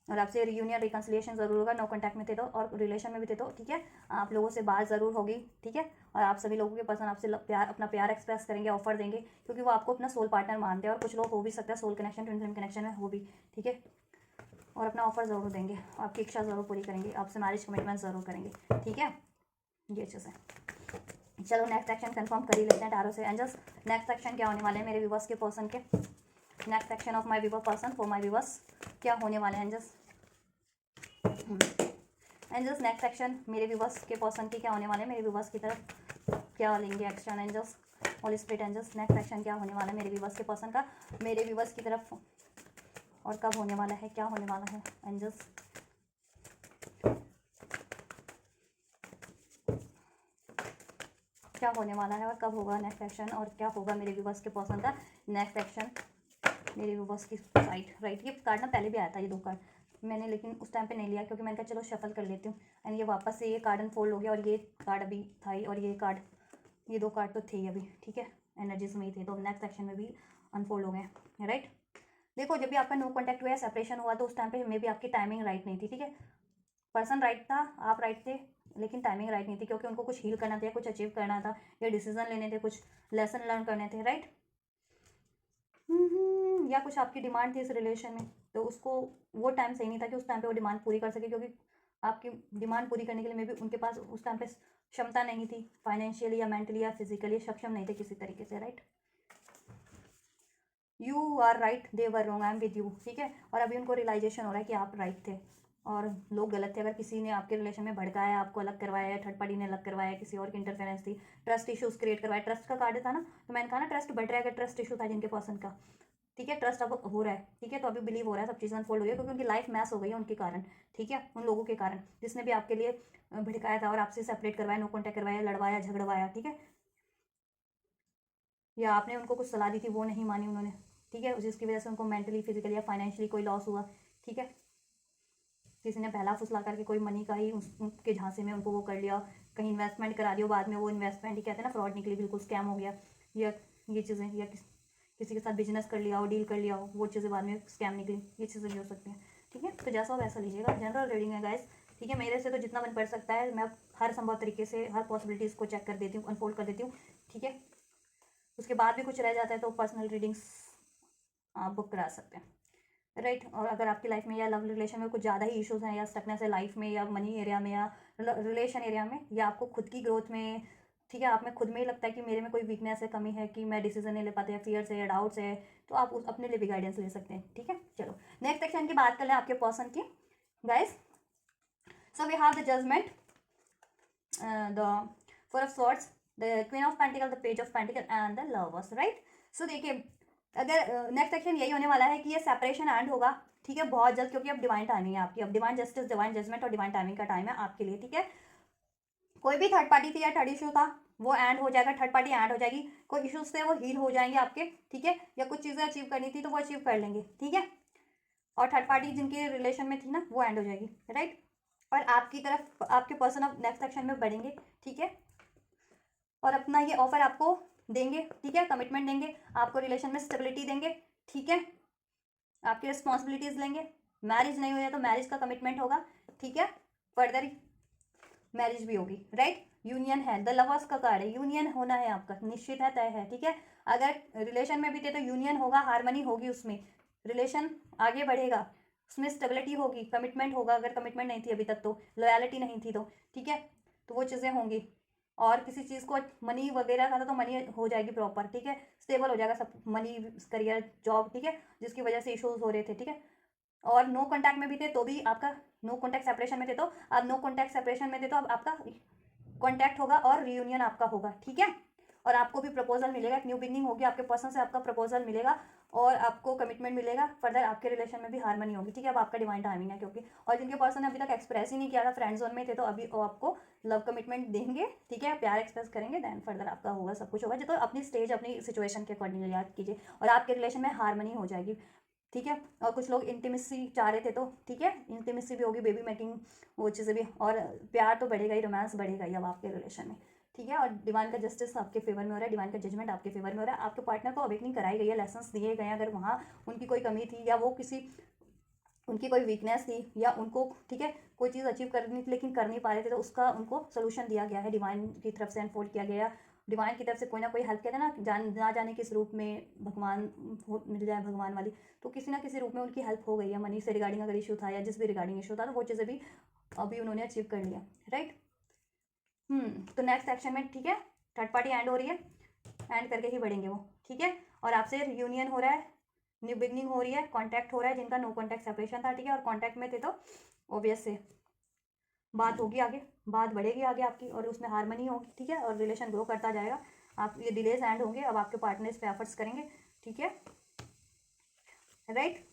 और आपसे रियूनियन रिकन्सिलिएशन ज़रूर होगा। नो कॉन्टैक्ट में थे तो, और रिलेशन में भी थे तो, ठीक है, आप लोगों से बात ज़रूर होगी, ठीक है। और आप सभी लोगों के पर्सन आपसे प्यार, अपना प्यार एक्सप्रेस करेंगे, ऑफर देंगे, क्योंकि वो आपको अपना सोल पार्टनर मानते हैं, और कुछ लोग हो भी सकता है soul connection, twin flame connection में हो भी, ठीक है। और अपना ऑफर ज़रूर देंगे, आपकी इच्छा ज़रूर पूरी करेंगे, आपसे मैरिज कमिटमेंट ज़रूर करेंगे, ठीक है। ये चीज़ है। चलो नेक्स्ट एक्शन कंफर्म कर ही लेते हैं टैरो से। एंजल्स, नेक्स्ट एक्शन क्या होने वाले हैं मेरे व्यूवर्स के पर्सन के, next action of my viewer person for my viewers क्या होने वाले हैं एंजल्स। एंजल्स, नेक्स्ट एक्शन मेरे व्यूवर्स के पर्सन के क्या होने वाले हैं, मेरे व्यूवर्स की तरफ क्या लेंगे action angels, holy spirit angels, next action क्या होने वाला है मेरे व्यूवर्स के पर्सन का, मेरे व्यूवर्स की तरफ, और कब होने वाला है, क्या होने वाला है एंजल्स। क्या होने वाला है और कब होगा नेक्स्ट एक्शन, और क्या होगा मेरे व्यूवर्स के पर्सन का नेक्स्ट एक्शन मेरे व्यूवर्स की साइड, राइट। ये कार्ड ना पहले भी आया था, ये दो कार्ड मैंने, लेकिन उस टाइम पे नहीं लिया, क्योंकि मैंने कहा चलो शफल कर लेती हूँ, एंड ये वापस से ये कार्ड अनफोल्ड हो गया, और ये कार्ड अभी था ही, और ये कार्ड, ये दो कार्ड तो थे ही अभी, ठीक है, एनर्जीज में ही थे, तो नेक्स्ट सेक्शन में भी अनफोल्ड हो गए, राइट। देखो जब भी आपका नो कॉन्टैक्ट हुआ, सेपरेशन हुआ, तो उस टाइम पे मे भी आपकी टाइमिंग राइट नहीं थी, ठीक है। पर्सन राइट था, आप राइट थे, लेकिन टाइमिंग राइट नहीं थी, क्योंकि उनको कुछ हील करना था, कुछ अचीव करना था, या डिसीजन लेने थे, कुछ लेसन लर्न करने थे, राइट। या कुछ आपकी डिमांड थी इस रिलेशन में, तो उसको वो टाइम सही नहीं था कि उस टाइम पे वो डिमांड पूरी कर सके, क्योंकि आपकी डिमांड पूरी करने के लिए मे बी उनके पास उस टाइम पे क्षमता नहीं थी, फाइनेंशियली या मेंटली या फिजिकली सक्षम नहीं थे किसी तरीके से, right. You are right, they were wrong, I am with you, ठीक है। और अभी उनको रियलाइजेशन हो रहा है कि आप राइट थे और लोग गलत थे। अगर किसी ने आपके रिलेशन में भड़काया, आपको अलग करवाया, या थर्ड पार्टी ने अलग करवाया, किसी और की इंटरफेरेंस थी, ट्रस्ट इशूज क्रिएट करवाया, ट्रस्ट का कार्ड था ना, तो मैंने कहा ना ट्रस्ट बढ़ रहा है, अगर ट्रस्ट इशू था जिनके पर्सन का, ठीक है, ट्रस्ट अब हो रहा है, ठीक है। तो अभी बिलीव हो रहा है, सब चीज़ें अनफोल्ड हो गई, क्योंकि उनकी लाइफ मैस हो गई है उनके कारण, ठीक है, उन लोगों के कारण जिसने भी आपके लिए भड़काया था और आपसे सेपरेट करवाया, नो कॉन्टैक्ट करवाया, लड़वाया झगड़वाया, ठीक है। या आपने उनको कुछ सलाह दी थी, वो नहीं मानी उन्होंने, ठीक है, जिसकी वजह से उनको मेंटली, फिजिकली या फाइनेंशियली कोई लॉस हुआ, ठीक है। किसी ने पहला फुसला करके कोई मनी का ही उनके झांसे में उनको वो कर लिया, कहीं इन्वेस्टमेंट करा दियो, बाद में वो इन्वेस्टमेंट ही कहते हैं ना फ्रॉड निकली, बिल्कुल स्कैम हो गया, या ये चीज़ें, या किसी के साथ बिजनेस कर लिया हो, डील कर लिया हो, वो चीज़ें बाद में स्कैम निकली, ये चीज़ें भी हो सकती हैं। ठीक है, तो जैसा हो वैसा लीजिएगा, जनरल रीडिंग है गाइस। ठीक है, मेरे से तो जितना बन पड़ सकता है मैं हर संभव तरीके से हर पॉसिबिलिटीज़ को चेक कर देती हूँ, अनफोल्ड कर देती हूँ। ठीक है, उसके बाद भी कुछ रह जाता है तो पर्सनल रीडिंग्स आप बुक करा सकते हैं, राइट। और अगर आपकी लाइफ में या लव रिलेशन में कुछ ज़्यादा ही इश्यूज हैं, या स्टकनेस है लाइफ में, या मनी एरिया में, या रिलेशन एरिया में, या आपको खुद की ग्रोथ में, ठीक है, आप में खुद में ही लगता है कि मेरे में कोई वीकनेस है, कमी है, कि मैं डिसीजन नहीं ले पाते, या फियर्स है, या डाउट्स है, तो आप उस अपने लिए भी गाइडेंस ले सकते हैं। ठीक है, चलो नेक्स्ट सेक्शन की बात कर लें आपके पर्सन की guys. So we have the judgement, the four of swords, the queen of pentacle, the page of pentacle and the lovers, right. So देखिए, अगर नेक्स्ट सेक्शन यही होने वाला है कि ये सेपरेशन एंड होगा, ठीक है, बहुत जल्द, क्योंकि अब डिवाइन टाइमिंग है आपकी, अब डिवाइन जस्टिस, डिवाइन जजमेंट और डिवाइन टाइमिंग का टाइम है आपके लिए। ठीक है, कोई भी थर्ड पार्टी थी या थर्ड इशू था वो एंड हो जाएगा, थर्ड पार्टी एंड हो जाएगी, कोई इश्यूज थे वो हील हो जाएंगे आपके। ठीक है, या कुछ चीज़ें अचीव करनी थी तो वो अचीव कर लेंगे। ठीक है, और थर्ड पार्टी जिनके रिलेशन में थी ना वो एंड हो जाएगी, राइट। और आपकी तरफ आपके पर्सन अब नेक्स्ट सेक्शन में बढ़ेंगे। ठीक है, और अपना ये ऑफर आपको देंगे। ठीक है, कमिटमेंट देंगे आपको, रिलेशन में स्टेबिलिटी देंगे। ठीक है, आपकी रिस्पॉन्सिबिलिटीज लेंगे, मैरिज नहीं हुई है तो मैरिज का कमिटमेंट होगा। ठीक है, फर्दर मैरिज भी होगी, राइट। यूनियन है, द लवर्स का कार्ड है, यूनियन होना है आपका, निश्चित है, तय है। ठीक है, अगर रिलेशन में भी थे तो यूनियन होगा, हार्मनी होगी, उसमें रिलेशन आगे बढ़ेगा, उसमें स्टेबिलिटी होगी, कमिटमेंट होगा, अगर कमिटमेंट नहीं थी अभी तक तो, लॉयलिटी नहीं थी तो। ठीक है, तो वो चीज़ें होंगी। और किसी चीज़ को मनी वगैरह का था तो मनी हो जाएगी प्रॉपर। ठीक है, स्टेबल हो जाएगा सब, मनी, करियर, जॉब। ठीक है, जिसकी वजह से इश्यूज हो रहे थे। ठीक है, और नो कॉन्टैक्ट में भी थे तो भी आपका, नो कॉन्टैक्ट सेपरेशन में थे तो अब नो कॉन्टैक्ट सेपरेशन में थे तो अब आपका कॉन्टैक्ट होगा और रियूनियन आपका होगा। ठीक है, और आपको भी प्रपोजल मिलेगा, एक न्यू बिगनिंग होगी, आपके पर्सन से आपका प्रपोजल मिलेगा और आपको कमिटमेंट मिलेगा, फर्दर आपके रिलेशन में भी हार्मनी होगी। ठीक है, अब आपका डिवाइन टाइमिंग है, क्योंकि और जिनके पर्सन ने अभी तक एक्सप्रेस ही नहीं किया था, फ्रेंड जोन में थे, तो अभी वो आपको लव कमिटमेंट देंगे। ठीक है, प्यार एक्सप्रेस करेंगे, देन फर्दर आपका होगा, सब कुछ होगा। जो तो अपनी स्टेज, अपनी सिचुएशन के अकॉर्डिंग याद कीजिए, और आपके रिलेशन में हार्मनी हो जाएगी। ठीक है, और कुछ लोग इंटीमेसी चाह रहे थे तो ठीक है, इंटीमेसी भी होगी, बेबी मेकिंग, वो चीज़ें भी, और प्यार तो बढ़ेगा ही, रोमांस बढ़ेगा ही अब आपके रिलेशन में। ठीक है, और डिवाइन का जस्टिस आपके फेवर में हो रहा है, डिवाइन का जजमेंट आपके फेवर में हो रहा है, आपके पार्टनर को अवेकनिंग कराई गई है, लेसन्स दिए गए हैं, अगर वहाँ उनकी कोई कमी थी या वो किसी उनकी कोई वीकनेस थी या उनको, ठीक है, कोई चीज़ अचीव करनी थी लेकिन कर नहीं पा रहे थे, तो उसका उनको सोल्यूशन दिया गया है, डिवाइन की तरफ से अनफोल्ड किया गया, डिवाइन की तरफ से कोई ना कोई हेल्प, कहते हैं ना, ना जाने किस रूप में भगवान मिल जाए, भगवान वाली, तो किसी ना किसी रूप में उनकी हेल्प हो गई है। मनी से रिगार्डिंग अगर इशू था या जिस भी रिगार्डिंग इशू था तो वो चीज़ें भी अभी उन्होंने अचीव कर लिया, राइट। तो नेक्स्ट एक्शन में, ठीक है, थर्ड पार्टी एंड हो रही है, एंड करके ही बढ़ेंगे वो। ठीक है, और आपसे यूनियन हो रहा है, न्यू बिगनिंग हो रही है, कॉन्टैक्ट हो रहा है, जिनका नो कॉन्टैक्ट सेपरेशन था। ठीक है, और कॉन्टैक्ट में थे तो ऑब्वियस से बात होगी आगे, बात बढ़ेगी आगे आपकी, और उसमें हार्मनी होगी। ठीक है, और रिलेशन ग्रो करता जाएगा, आप ये डिलेज एंड होंगे, अब आपके पार्टनर इस पे एफर्ट्स करेंगे। ठीक है, राइट।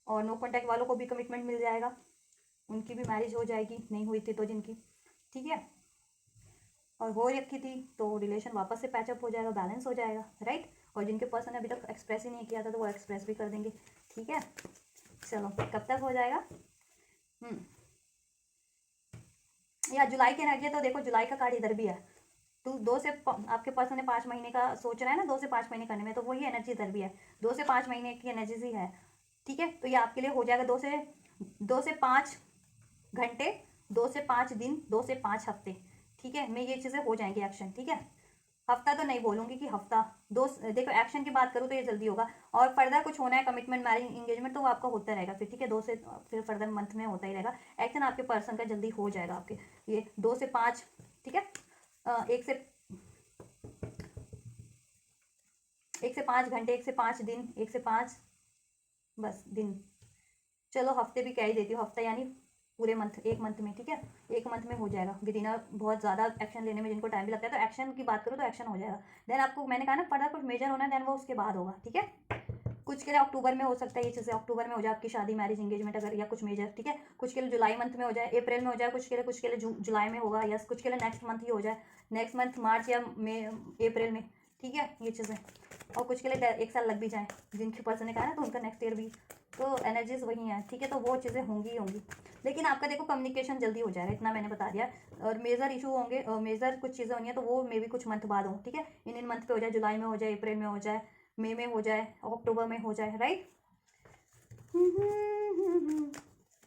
और नो कॉन्टैक्ट वालों को भी कमिटमेंट मिल जाएगा, उनकी भी मैरिज हो जाएगी, नहीं हुई थी तो जिनकी। ठीक है, और हो रखी थी तो रिलेशन वापस से पैचअप हो जाएगा, बैलेंस हो जाएगा, राइट। और जिनके पर्सन ने अभी तक एक्सप्रेस ही नहीं किया था तो वो एक्सप्रेस भी कर देंगे। ठीक है, चलो कब तक हो जाएगा, या जुलाई की एनर्जी है तो देखो, जुलाई का कार्ड इधर भी है, तो आपके पर्सन ने 5 महीने का सोच रहा है ना, 2 से 5 महीने करने में, तो वही एनर्जी इधर भी है, 2 से 5 महीने की एनर्जी ही है। ठीक है, तो ये आपके लिए हो जाएगा 2 से 5 घंटे, 2 से 5 दिन, 2 से 5 हफ्ते। ठीक है, मैं ये चीज़ें हो जाएंगी एक्शन। ठीक है, हफ्ता तो नहीं बोलूँगी कि हफ्ता, देखो एक्शन की बात करूँ तो ये जल्दी होगा, और फर्दर कुछ होना है, कमिटमेंट, मैरिज, इंगेजमेंट, तो वो आपका होता रहेगा फिर। ठीक है, 2 से फिर फर्दर मंथ में होता ही रहेगा एक्शन, आपके पर्सन का जल्दी हो जाएगा आपके ये 2 से 5। ठीक है, 1 से 5 घंटे, 1 से 5 दिन, 1 से 5 बस दिन, चलो हफ्ते भी कह ही देती हूँ, हफ्ता यानी पूरे मंथ, 1 मंथ में। ठीक है, 1 मंथ में हो जाएगा, विदिन बहुत ज़्यादा एक्शन लेने में जिनको टाइम भी लगता है, तो एक्शन की बात करूँ तो एक्शन हो जाएगा। देन आपको मैंने कहा ना, फर्दर कुछ मेजर होना है, देन वो उसके बाद होगा। ठीक है, कुछ के लिए अक्टूबर में हो सकता है, ये चीज़ें अक्टूबर में हो जाए आपकी शादी, मैरिज, इंगेजमेंट अगर, या कुछ मेजर। ठीक है, कुछ के लिए जुलाई मंथ में हो जाए, अप्रैल में हो जाए, कुछ के लिए जुलाई में होगा, या कुछ के लिए नेक्स्ट मंथ ही हो जाए, नेक्स्ट मंथ मार्च या मई, अप्रैल में। ठीक है, ये चीज़ें, और कुछ के लिए 1 साल लग भी जाए, जिनके पर्सन ने कहा ना तो उनका नेक्स्ट ईयर भी तो एनर्जीज वही हैं, ठीक है। तो वो चीज़ें होंगी ही होंगी, लेकिन आपका देखो कम्युनिकेशन जल्दी हो जाएगा, इतना मैंने बता दिया। और मेजर इशू होंगे, मेजर कुछ चीज़ें होंगी हैं, तो वो मे भी कुछ मंथ बाद हो, ठीक है। इन मंथ पे हो जाए, जुलाई में हो जाए, अप्रैल में हो जाए, मई में हो जाए, अक्टूबर में हो जाए, राइट।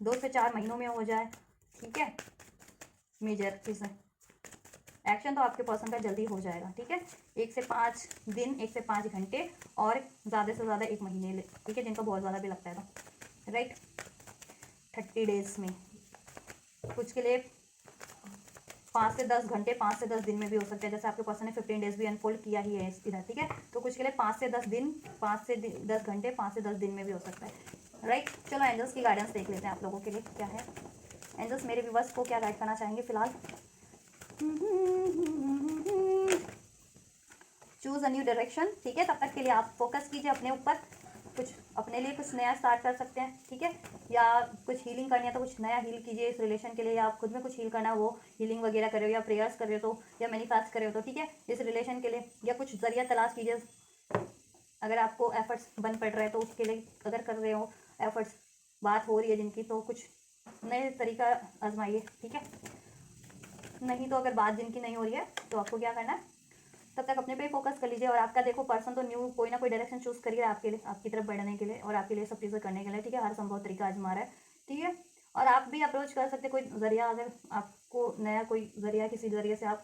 2 से 4 महीनों में हो जाए, ठीक है। मेजर चीज़ें, एक्शन तो आपके पर्सन का जल्दी हो जाएगा, ठीक है। 1 से 5 दिन, 1 से 5 घंटे, और ज़्यादा से ज़्यादा 1 महीने, ठीक है, जिनका बहुत ज़्यादा भी लगता है तो, राइट। 30 डेज में, कुछ के लिए 5 से 10 घंटे, 5 से 10 दिन में भी हो सकता है। जैसे आपके पर्सन ने 15 डेज भी अनफोल्ड किया ही है इधर, ठीक है। तो कुछ के लिए 5 से 10 दिन, 5 से 10 घंटे, 5 से 10 दिन में भी हो सकता है, राइट। चलो एंजल्स की गाइडेंस देख लेते हैं आप लोगों के लिए क्या है। एंजल्स मेरे व्यूअर्स को क्या गाइड करना चाहेंगे फिलहाल। चूज अ न्यू डायरेक्शन, ठीक है। तब तक के लिए आप फोकस कीजिए अपने ऊपर, कुछ अपने लिए कुछ नया स्टार्ट कर सकते हैं, ठीक है। या कुछ हीलिंग करनी है तो कुछ नया हील कीजिए इस रिलेशन के लिए, या आप खुद में कुछ हील करना है वो हीलिंग वगैरह कर रहे हो, या प्रेयर्स कर रहे हो तो, या मैनिफेस्ट कर रहे हो तो, ठीक है, इस रिलेशन के लिए। या कुछ जरिया तलाश कीजिए, अगर आपको एफर्ट्स बन पड़ रहे हैं तो उसके लिए, अगर कर रहे हो एफर्ट्स, बात हो रही है जिनकी, तो कुछ नए तरीका आजमाइए, ठीक है। नहीं तो अगर बात जिनकी नहीं हो रही है तो आपको क्या करना है, तब तक अपने पे ही फोकस कर लीजिए। और आपका देखो पर्सन तो न्यू कोई ना कोई डायरेक्शन चूज करिए आपके लिए, आपकी तरफ बढ़ने के लिए, और आपके लिए सब चीज़ें करने के लिए, ठीक है। हर संभव तरीका आजमा रहा है, ठीक है। और आप भी अप्रोच कर सकते कोई जरिया, अगर आपको नया कोई जरिया, किसी जरिए से आप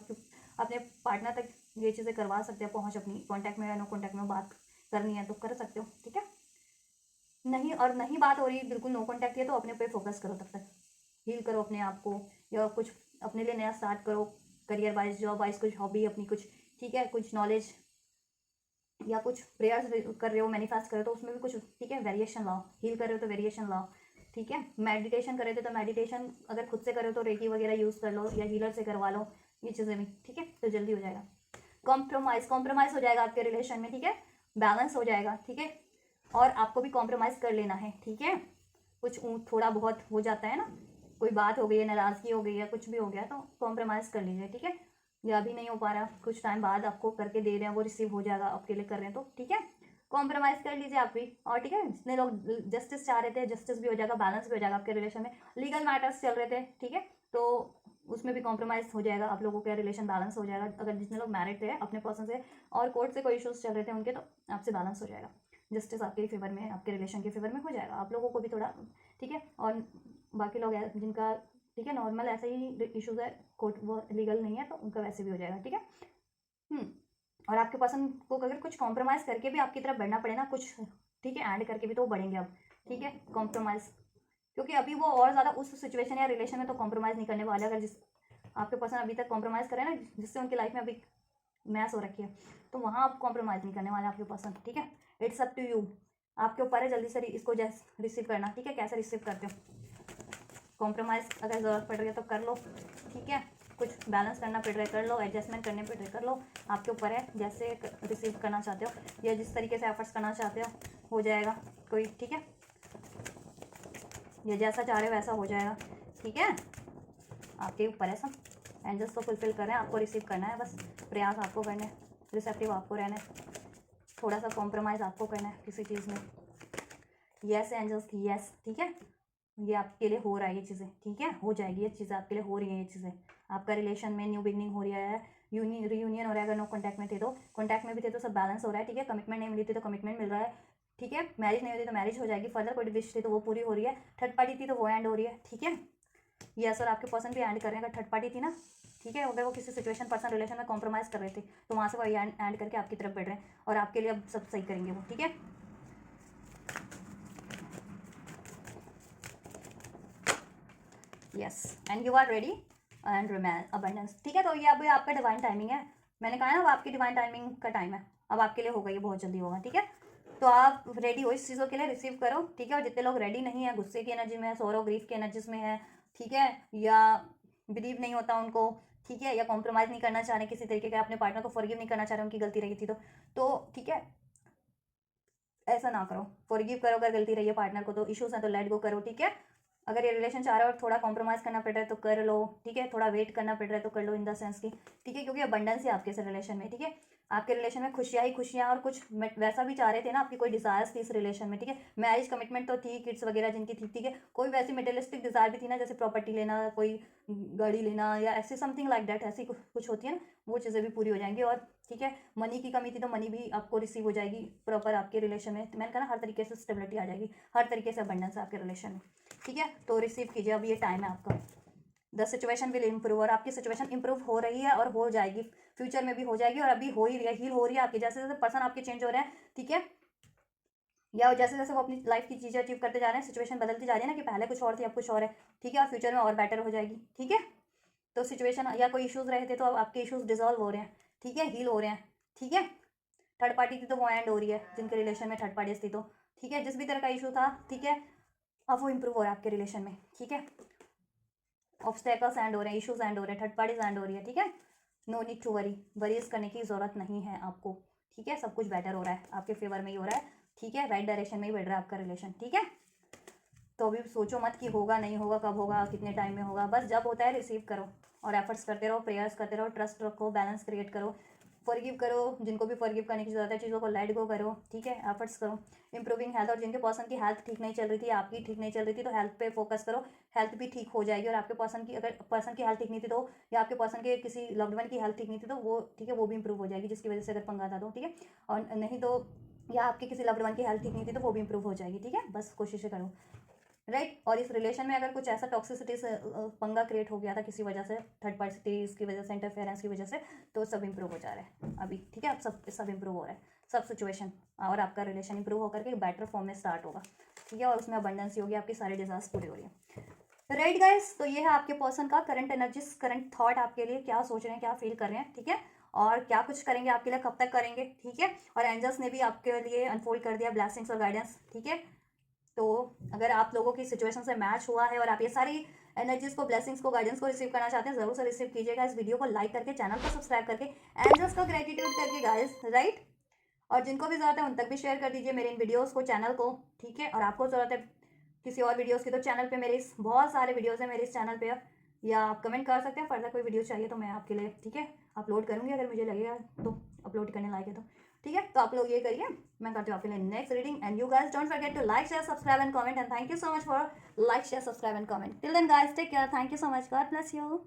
अपने पार्टनर तक ये चीज़ें करवा सकते हैं, पहुँच अपनी, कॉन्टैक्ट में या नो कॉन्टैक्ट में बात करनी है तो कर सकते हो, ठीक है। नहीं, और नहीं बात हो रही, बिल्कुल नो कॉन्टैक्ट है, तो अपने पे फोकस करो, तब तक हील करो अपने आप को, या कुछ अपने लिए नया स्टार्ट करो, करियर वाइज, जॉब वाइज, कुछ हॉबी अपनी कुछ, ठीक है, कुछ नॉलेज, या कुछ प्रेयर्स कर रहे हो, मैनिफेस्ट कर रहे हो तो उसमें भी कुछ, ठीक है, वेरिएशन लाओ। हील कर रहे हो तो वेरिएशन लाओ, ठीक है। मेडिटेशन कर रहे थे तो मेडिटेशन अगर खुद से कर रहे हो तो रेकी वगैरह यूज़ कर लो, या हीलर से करवा लो, ये चीज़ें भी, ठीक है, तो जल्दी हो जाएगा। कॉम्प्रोमाइज़ हो जाएगा आपके रिलेशन में, ठीक है, बैलेंस हो जाएगा, ठीक है। और आपको भी कॉम्प्रोमाइज़ कर लेना है, ठीक है। कुछ थोड़ा बहुत हो जाता है ना, कोई बात हो गई है, नाराज़गी हो गई है, कुछ भी हो गया तो कॉम्प्रोमाइज़ कर लीजिए, ठीक है। या अभी नहीं हो पा रहा, कुछ टाइम बाद आपको करके दे रहे हैं, वो रिसीव हो जाएगा, आपके लिए कर रहे हैं तो, ठीक है। कॉम्प्रोमाइज़ कर लीजिए आप भी, और ठीक है, जितने लोग जस्टिस चाह रहे थे, जस्टिस भी हो जाएगा, बैलेंस भी हो जाएगा आपके रिलेशन में। लीगल मैटर्स चल रहे थे, ठीक है, तो उसमें भी कॉम्प्रोमाइज़ हो जाएगा, आप लोगों का रिलेशन बैलेंस हो जाएगा। अगर जितने लोग मैरिड थे अपने पर्सन से, और कोर्ट से कोई इश्यूज चल रहे थे उनके, तो आपसे बैलेंस हो जाएगा। जस्टिस आपके फेवर में, आपके रिलेशन के फेवर में हो जाएगा, आप लोगों को भी थोड़ा, ठीक है। और बाकी लोग जिनका, ठीक है, नॉर्मल ऐसे ही इश्यूज है, कोर्ट वो लीगल नहीं है, तो उनका वैसे भी हो जाएगा, ठीक है। और आपके पर्सन को अगर कुछ कॉम्प्रोमाइज़ करके भी आपकी तरफ बढ़ना पड़े ना, कुछ, ठीक है, ऐड करके भी, तो बढ़ेंगे अब, ठीक है, कॉम्प्रोमाइज़। क्योंकि अभी वो और ज़्यादा उस सिचुएशन या रिलेशन में तो कॉम्प्रोमाइज़ नहीं करने वाले। अगर जिस आपके पर्सन अभी तक कॉम्प्रोमाइज़ करें ना, जिससे उनकी लाइफ में अभी मैस हो रखी है, तो वहाँ आप कॉम्प्रोमाइज़ नहीं करने वाले आपके पर्सन, ठीक है। इट्स अप टू यू, आपके ऊपर है जल्दी से इसको जैसे रिसीव करना, ठीक है, कैसे रिसीव करते हो। कॉम्प्रोमाइज़ अगर ज़रूरत पड़ रही है तो कर लो, ठीक है। कुछ बैलेंस करना पड़ रहा है कर लो, एडजस्टमेंट करने पड़ रहे कर लो, आपके ऊपर है जैसे रिसीव करना चाहते हो, या जिस तरीके से एफर्ट्स करना चाहते हो जाएगा कोई, ठीक है। या जैसा चाह रहे हो वैसा हो जाएगा, ठीक है। आपके ऊपर है सब, एंजल्स को फुलफिल कर रहे हैं, आपको रिसीव करना है बस, प्रयास आपको करना है, रिसेप्टिव आपको रहना है, थोड़ा सा कॉम्प्रोमाइज़ आपको करना है किसी चीज़ में। यस एंजल्स की यस, ठीक है, ये आपके लिए हो रहा है, ये चीज़ें, ठीक है, हो जाएगी, ये चीज़ें आपके लिए हो रही हैं, ये चीज़ें आपका रिलेशन में न्यू बिगनिंग हो रही है, रीयूनियन हो रहा है। अगर नो कॉन्टैक्ट में थे तो कॉन्टैक्ट में भी थे तो सब बैलेंस हो रहा है, ठीक है। कमिटमेंट नहीं मिली थी तो कमिटमेंट मिल रहा है, ठीक है। मैरिज नहीं होती तो मैरिज हो जाएगी, फर्दर कोई विश थी तो वो पूरी हो रही है, थर्ड पार्टी थी तो वो एंड हो रही है, ठीक है। यस, और आपके पर्सन भी एंड कर रहे हैं, अगर थर्ड पार्टी थी ना, ठीक है, अगर वो किसी सिचुएशन पर्सन रिलेशन में कॉम्प्रोमाइज़ कर रहे थे तो वहाँ से वो एंड करके आपकी तरफ बढ़ रहे हैं, और आपके लिए अब सब सही करेंगे वो, ठीक है। Yes, and you are ready and romance abundance, ठीक है। तो ये अभी आपका डिवाइन टाइमिंग है, मैंने कहा ना वो आपकी डिवाइन टाइमिंग का टाइम है, अब आपके लिए होगा, ये बहुत जल्दी होगा, ठीक है। तो आप रेडी हो इस चीज़ों के लिए, रिसीव करो, ठीक है। और जितने लोग रेडी नहीं है, गुस्से की एनर्जी में है, सोरो ग्रीफ की एनर्जीज में है, ठीक है, या बिलीव नहीं होता उनको, ठीक है, या कॉम्प्रोमाइज़ नहीं करना चाह रहे किसी तरीके का, अपने पार्टनर को फॉरगिव नहीं करना चाह रहे, उनकी गलती रही थी तो ठीक है, ऐसा ना करो, फॉरगिव करो अगर गलती रही है पार्टनर को, तो इश्यूज हैं तो लेट गो करो, ठीक है। अगर ये रिलेशन चाह रहा है और थोड़ा कॉम्प्रोमाइज़ करना पड़ रहा है तो कर लो, ठीक है, थोड़ा वेट करना पड़ रहा है तो कर लो, इन द सेंस की, ठीक है, क्योंकि अबंडेंस है आपके इस रिलेशन में, ठीक है। आपके रिलेशन में खुशियाँ ही खुशियाँ, और कुछ वैसा भी चाह रहे थे ना, आपकी कोई डिज़ायर्स थी इस रिलेशन में, ठीक है। मैरिज कमिटमेंट तो थी, किड्स वगैरह जिनकी थी, ठीक है। कोई वैसी मटेरियलिस्टिक डिज़ायर भी थी ना, जैसे प्रॉपर्टी लेना, कोई गाड़ी लेना, या ऐसे समथिंग लाइक दैट, ऐसी कुछ होती है ना, वो चीज़ें भी पूरी हो जाएंगी। और ठीक है, मनी की कमी थी तो मनी भी आपको रिसीव हो जाएगी प्रॉपर आपके रिलेशन में। तो मैंने कहा ना, हर तरीके से स्टेबिलिटी आ जाएगी, हर तरीके से अबंडेंस है आपके रिलेशन में, ठीक है। तो रिसीव कीजिए, अब ये टाइम है आपका। द सिचुएशन विल इम्प्रूव, और आपकी सिचुएशन इंप्रूव हो रही है और हो जाएगी, फ्यूचर में भी हो जाएगी, और अभी हो ही रही है, हील हो रही है आपकी। जैसे जैसे पर्सन आपके चेंज हो रहे हैं, ठीक है, या जैसे जैसे वो अपनी लाइफ की चीज़ें अचीव करते जा रहे हैं, सिचुएशन बदलती जा रही है ना, कि पहले कुछ और थी अब कुछ और है, ठीक है, और फ्यूचर में और बेटर हो जाएगी, ठीक है। तो सिचुएशन या कोई इश्यूज रहे थे तो अब आपके इश्यूज डिजॉल्व हो रहे हैं, ठीक है, हील हो रहे हैं, ठीक है। थर्ड पार्टी थी तो वो एंड हो रही है, जिनके रिलेशन में थर्ड पार्टीज थी, तो ठीक है, जिस भी तरह का इशू था, ठीक है, अब वो इंप्रूव हो रहा है आपके रिलेशन में, ठीक है। ऑब्स्टेकल्स एंड हो रहे हैं, इशूज एंड हो रहे हैं, थर्ड पार्टीज एंड हो रही है, ठीक है। No need to worry, worries करने की ज़रूरत नहीं है आपको, ठीक है। सब कुछ बेटर हो रहा है, आपके फेवर में ही हो रहा है, ठीक है, राइट डायरेक्शन में ही बढ़ रहा है आपका रिलेशन, ठीक है। तो अभी सोचो मत कि होगा नहीं होगा, कब होगा, कितने टाइम में होगा, बस जब होता है रिसीव करो, और एफर्ट्स करते रहो, प्रेयर्स करते रहो, ट्रस्ट रखो, बैलेंस क्रिएट करो, फॉरगिव करो जिनको भी फॉरगिव करने की जरूरत है, चीज़ों को लेट गो करो, ठीक है, एफर्ट्स करो। इंप्रूविंग हेल्थ, और जिनके पर्सन की हेल्थ ठीक नहीं चल रही थी, आपकी ठीक नहीं चल रही थी, तो हेल्थ पे फोकस करो, हेल्थ भी ठीक हो जाएगी। और आपके पर्सन की, अगर पर्सन की हेल्थ ठीक नहीं थी तो, या आपके पर्सन के किसी लव्ड वन की हेल्थ ठीक नहीं थी तो वो, ठीक है, वो भी इंप्रूव हो जाएगी, जिसकी वजह से अगर पंगा था तो, ठीक है। और नहीं तो, या आपके किसी लव्ड वन की हेल्थ ठीक नहीं थी तो वो भी इंप्रूव हो जाएगी, ठीक है, बस कोशिश करो, राइट। और इस रिलेशन में अगर कुछ ऐसा टॉक्सिसिटी से पंगा क्रिएट हो गया था किसी वजह से, थर्ड पार्टी की वजह से, इंटरफेरेंस की वजह से, तो सब इंप्रूव हो जा रहा है अभी, ठीक है। अब सब इंप्रूव हो रहा है, सब सिचुएशन, और आपका रिलेशन इंप्रूव होकर के बेटर फॉर्म में स्टार्ट होगा, ठीक है। और उसमें अबंडेंस होगी, आपकी सारी डिजास्ट पूरी हो रही है, राइट गाइस। तो ये है आपके पर्सन का करंट एनर्जीज, करंट थॉट आपके लिए, क्या सोच रहे हैं, क्या फील कर रहे हैं, ठीक है, और क्या कुछ करेंगे आपके लिए, कब तक करेंगे, ठीक है। और एंजल्स ने भी आपके लिए अनफोल्ड कर दिया ब्लेसिंग्स और गाइडेंस, ठीक है। तो अगर आप लोगों की सिचुएशन से मैच हुआ है और आप ये सारी एनर्जीज को, ब्लेसिंग्स को, गाइडेंस को रिसीव करना चाहते हैं, जरूर से रिसीव कीजिएगा। इस वीडियो को लाइक करके, चैनल को सब्सक्राइब करके, एंजल्स का ग्रेटिट्यूड करके गाइस, राइट। और जिनको भी जरूरत है उन तक भी शेयर कर दीजिए मेरे इन वीडियोस को, चैनल को, ठीक है। और आपको जरूरत है किसी और वीडियोस की तो चैनल पे मेरे इस बहुत सारे वीडियोस हैं मेरे इस चैनल पे, या आप कमेंट कर सकते हैं, फर्दर कोई वीडियो चाहिए तो मैं आपके लिए, ठीक है, अपलोड करूँगी, अगर मुझे लगेगा तो अपलोड करने लायक है तो, ठीक है। तो आप लोग ये करिए, मैं करती हूँ आपके लिए next reading. And you guys don't forget to like, share, subscribe and comment, and thank you so much for like, share, subscribe and comment. Till then guys, take care, thank you so much, God bless you.